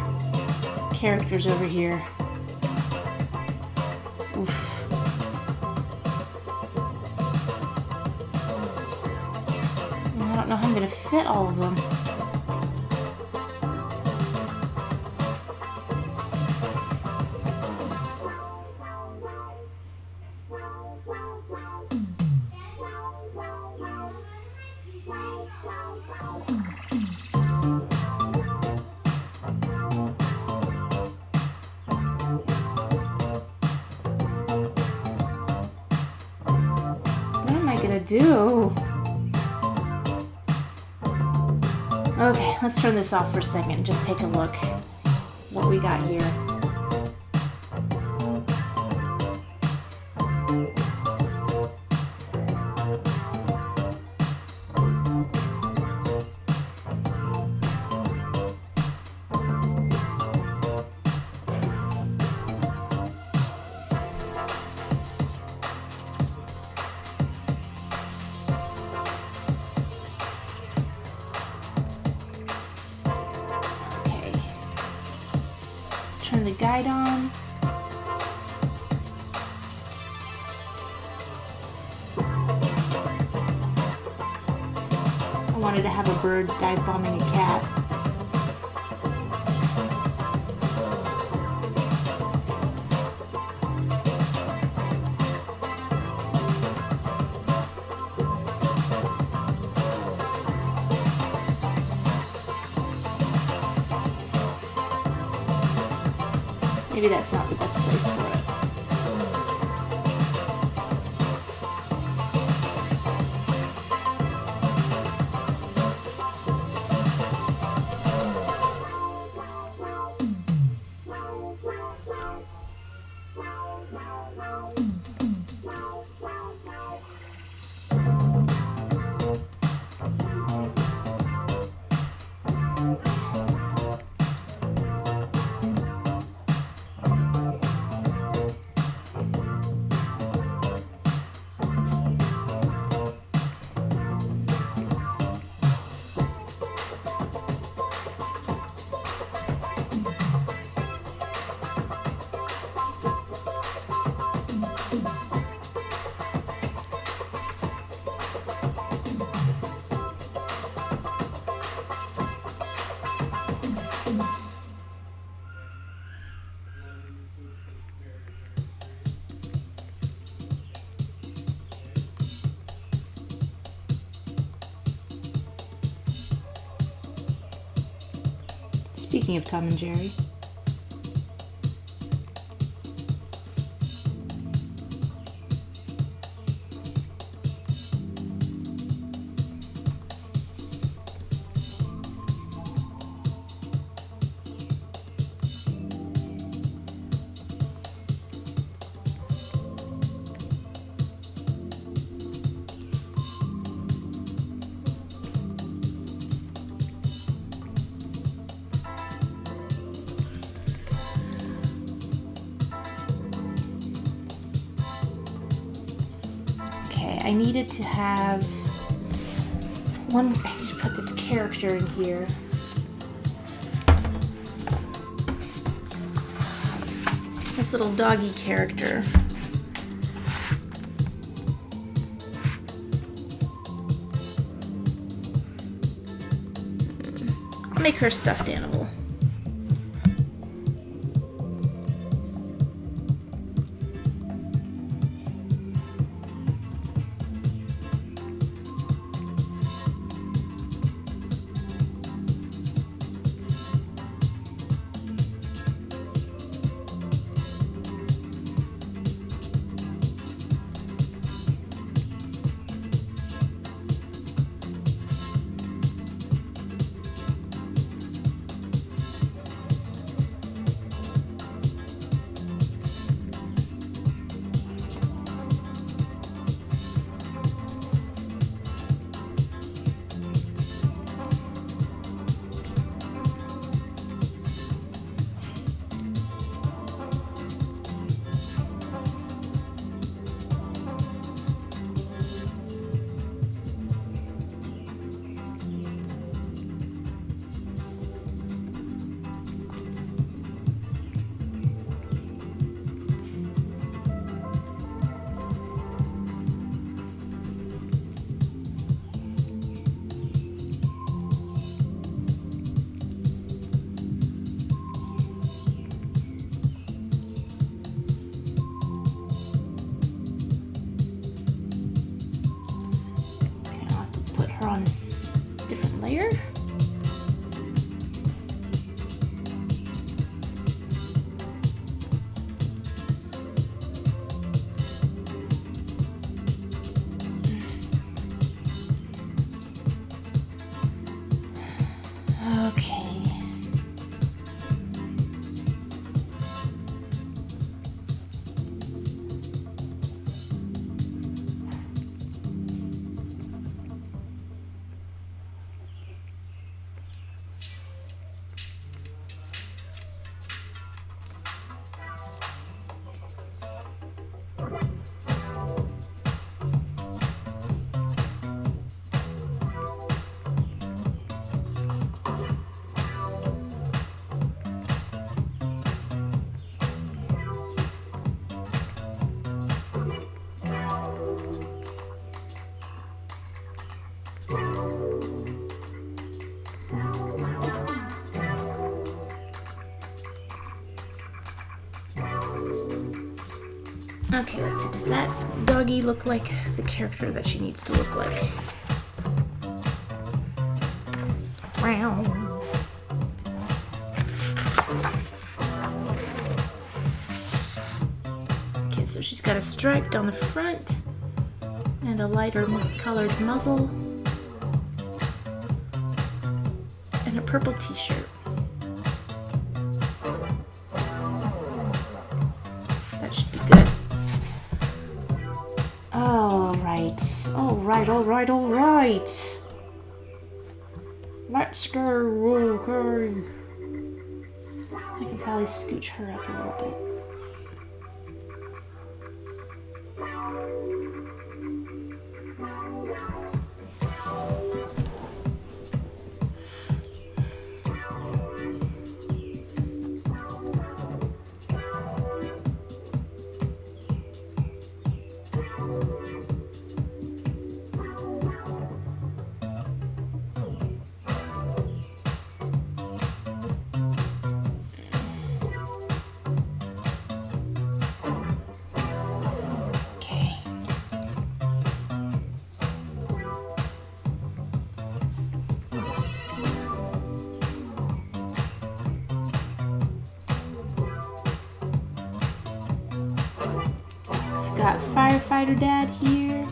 characters over here. Oof. I don't know how I'm gonna fit all of them. Do. Okay, let's turn this off for a second and just take a look what we got here. the guide on. I wanted to have a bird dive bombing a cat. Maybe that's not the best place for it. Speaking of Tom and Jerry. I needed to have one. I should put this character in here. This little doggy character. I'll make her a stuffed animal. On a different layer. Okay. Okay, let's see. Does that doggy look like the character that she needs to look like? Wow. Okay, so she's got a stripe down the front and a lighter colored muzzle and a purple t-shirt. That should be good. All right. Let's go. Okay. I can probably scooch her up a little bit. Got firefighter dad here.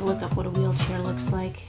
Look up what a wheelchair looks like.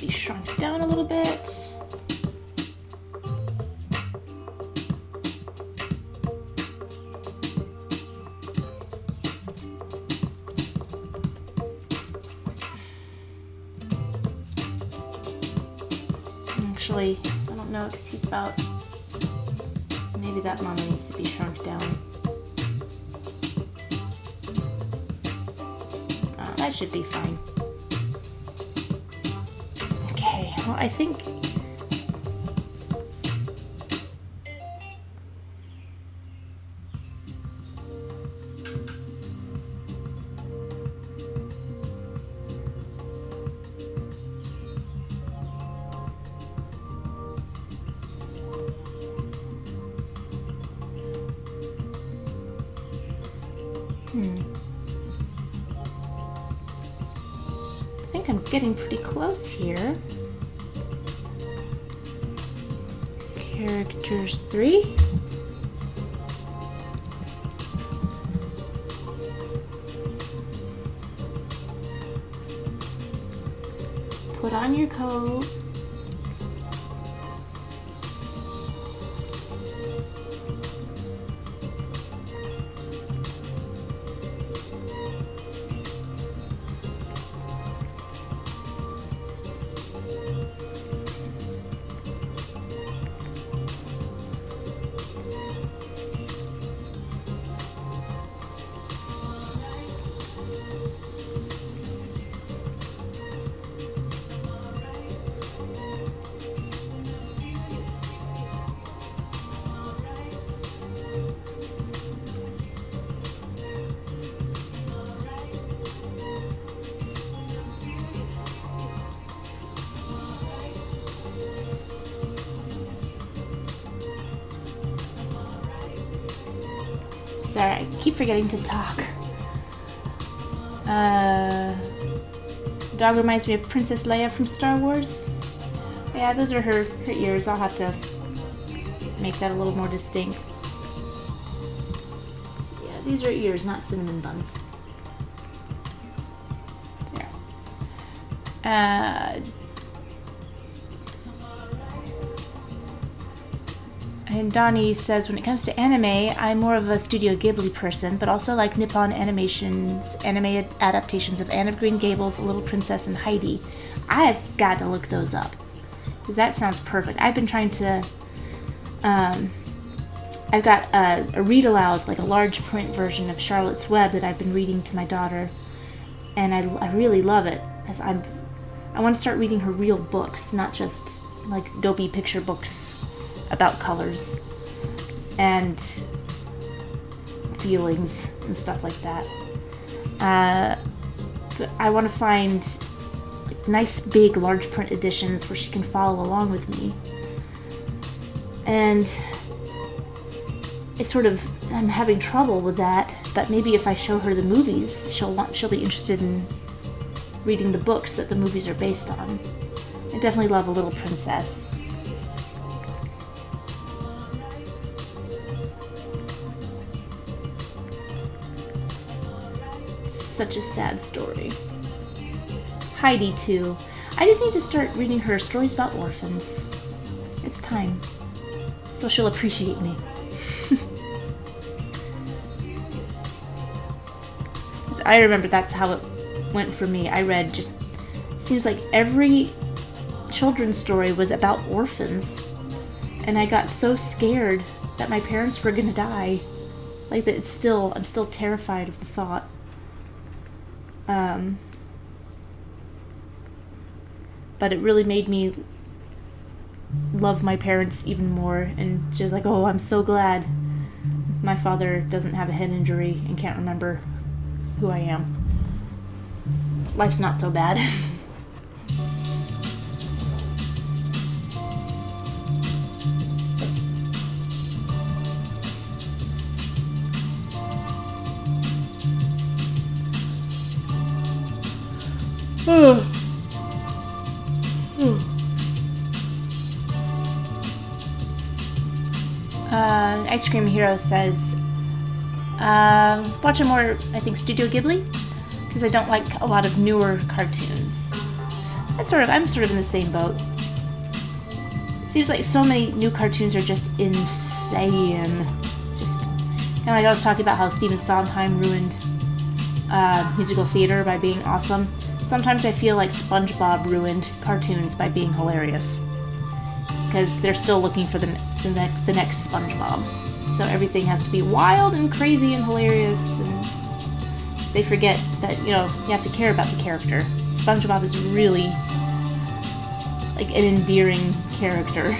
Shrunk down a little bit. Actually, I don't know because he's about, maybe that mama needs to be shrunk down. That should be fine. Okay, well, I think... I think I'm getting pretty close here. Characters 3. Put on your coat. Sorry, I keep forgetting to talk. Dog reminds me of Princess Leia from Star Wars. Yeah, those are her ears. I'll have to make that a little more distinct. Yeah, these are ears, not cinnamon buns. There. And Donnie says, when it comes to anime, I'm more of a Studio Ghibli person, but also like Nippon Animation's anime adaptations of Anne of Green Gables, A Little Princess, and Heidi. I've got to look those up, because that sounds perfect. I've been trying to, I've got a read-aloud, like a large print version of Charlotte's Web that I've been reading to my daughter, and I really love it, as I want to start reading her real books, not just like dopey picture books about colors and feelings and stuff like that. I want to find like nice big large print editions where she can follow along with me. And it's sort of, I'm having trouble with that, but maybe if I show her the movies, she'll be interested in reading the books that the movies are based on. I definitely love A Little Princess. Such a sad story. Heidi, too. I just need to start reading her stories about orphans. It's time. So she'll appreciate me. I remember that's how it went for me. I read just... seems like every children's story was about orphans. And I got so scared that my parents were gonna die. Like, that I'm still terrified of the thought. But it really made me love my parents even more, and just like, oh, I'm so glad my father doesn't have a head injury and can't remember who I am. Life's not so bad. Ice Cream Hero says, watching more, I think, Studio Ghibli, because I don't like a lot of newer cartoons. I'm sort of in the same boat. It seems like so many new cartoons are just insane. Just, and like I was talking about how Stephen Sondheim ruined musical theater by being awesome. Sometimes I feel like SpongeBob ruined cartoons by being hilarious, because they're still looking for the next SpongeBob. So everything has to be wild and crazy and hilarious, and they forget that, you have to care about the character. SpongeBob is really like an endearing character.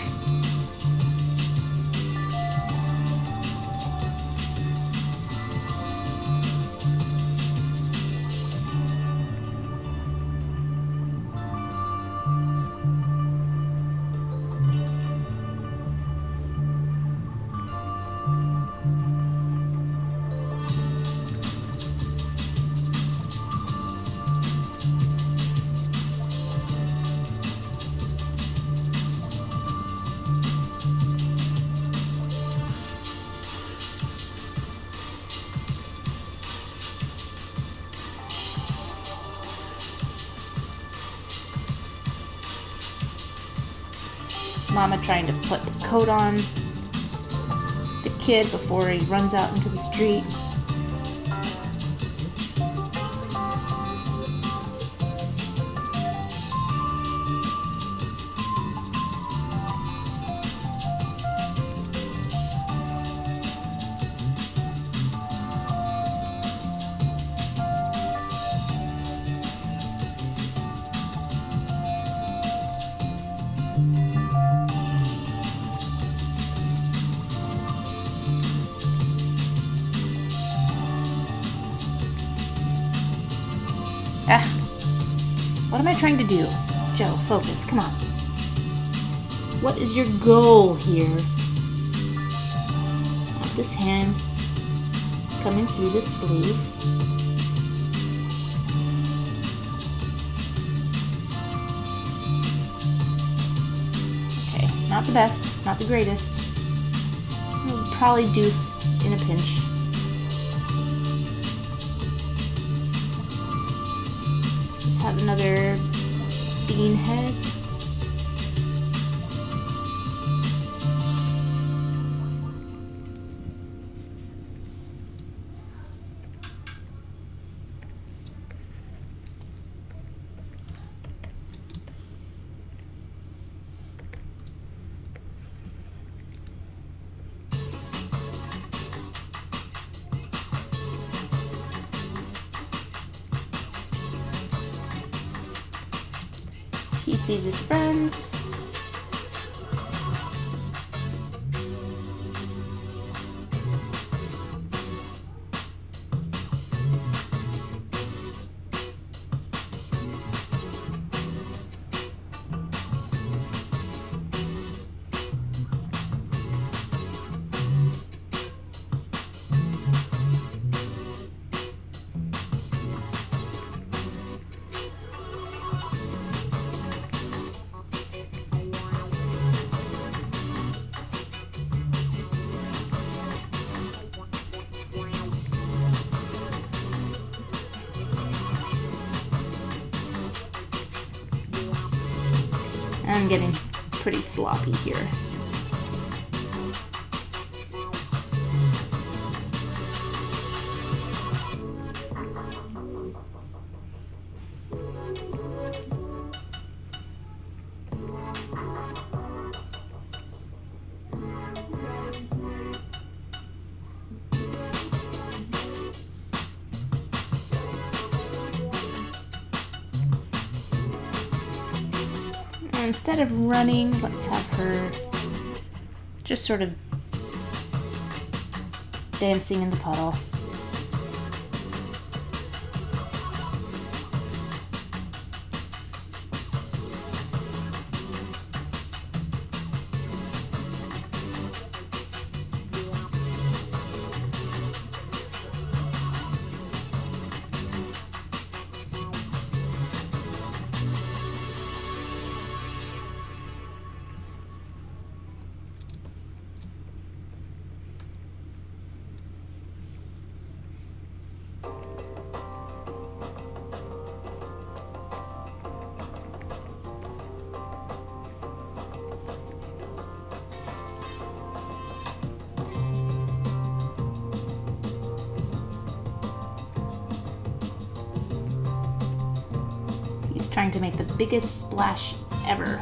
Mama trying to put the coat on the kid before he runs out into the street. What am I trying to do? Joe, focus, come on. What is your goal here? Not this hand coming through the sleeve. Okay, not the best, not the greatest. It'll probably do in a pinch. Have another bean head. He sees his friends. I'm getting pretty sloppy here. Instead of running, let's have her just sort of dancing in the puddle. Trying to make the biggest splash ever.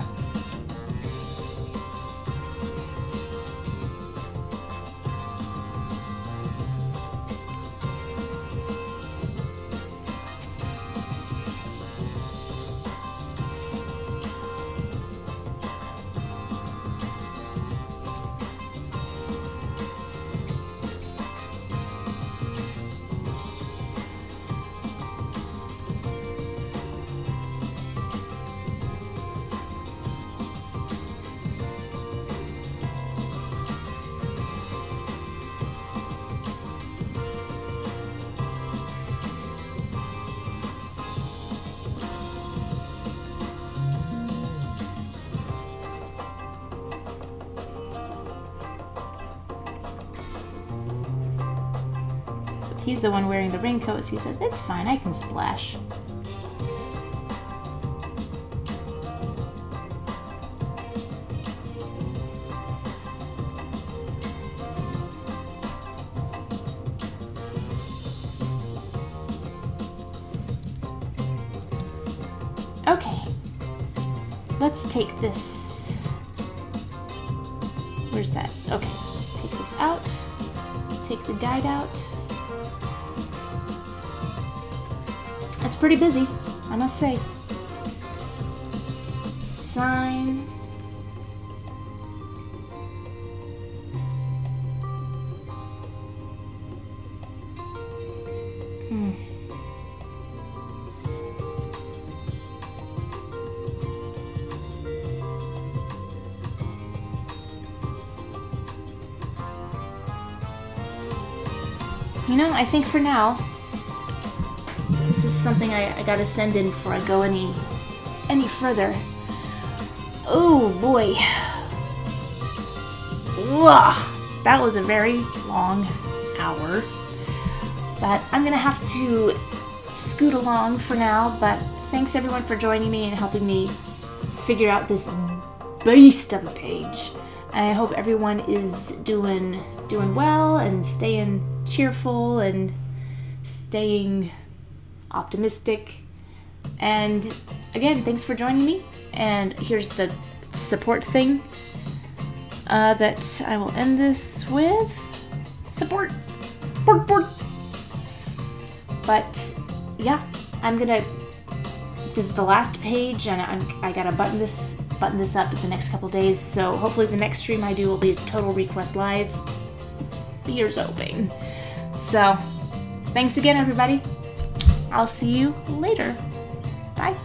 He's the one wearing the raincoat. He says, it's fine, I can splash. Okay, let's take this. Where's that? Okay, take this out. Take the guide out. It's pretty busy, I must say. Sign. You know, I think for now, this is something I gotta send in before I go any further. Oh boy. Ugh, that was a very long hour. But I'm gonna have to scoot along for now, but thanks everyone for joining me and helping me figure out this beast of a page. I hope everyone is doing well and staying cheerful and staying optimistic. And again, thanks for joining me. And here's the support thing that I will end this with. Support. But yeah, this is the last page, and I gotta button this up in the next couple days. So hopefully the next stream I do will be Total Request Live. Ears open. So thanks again, everybody. I'll see you later. Bye.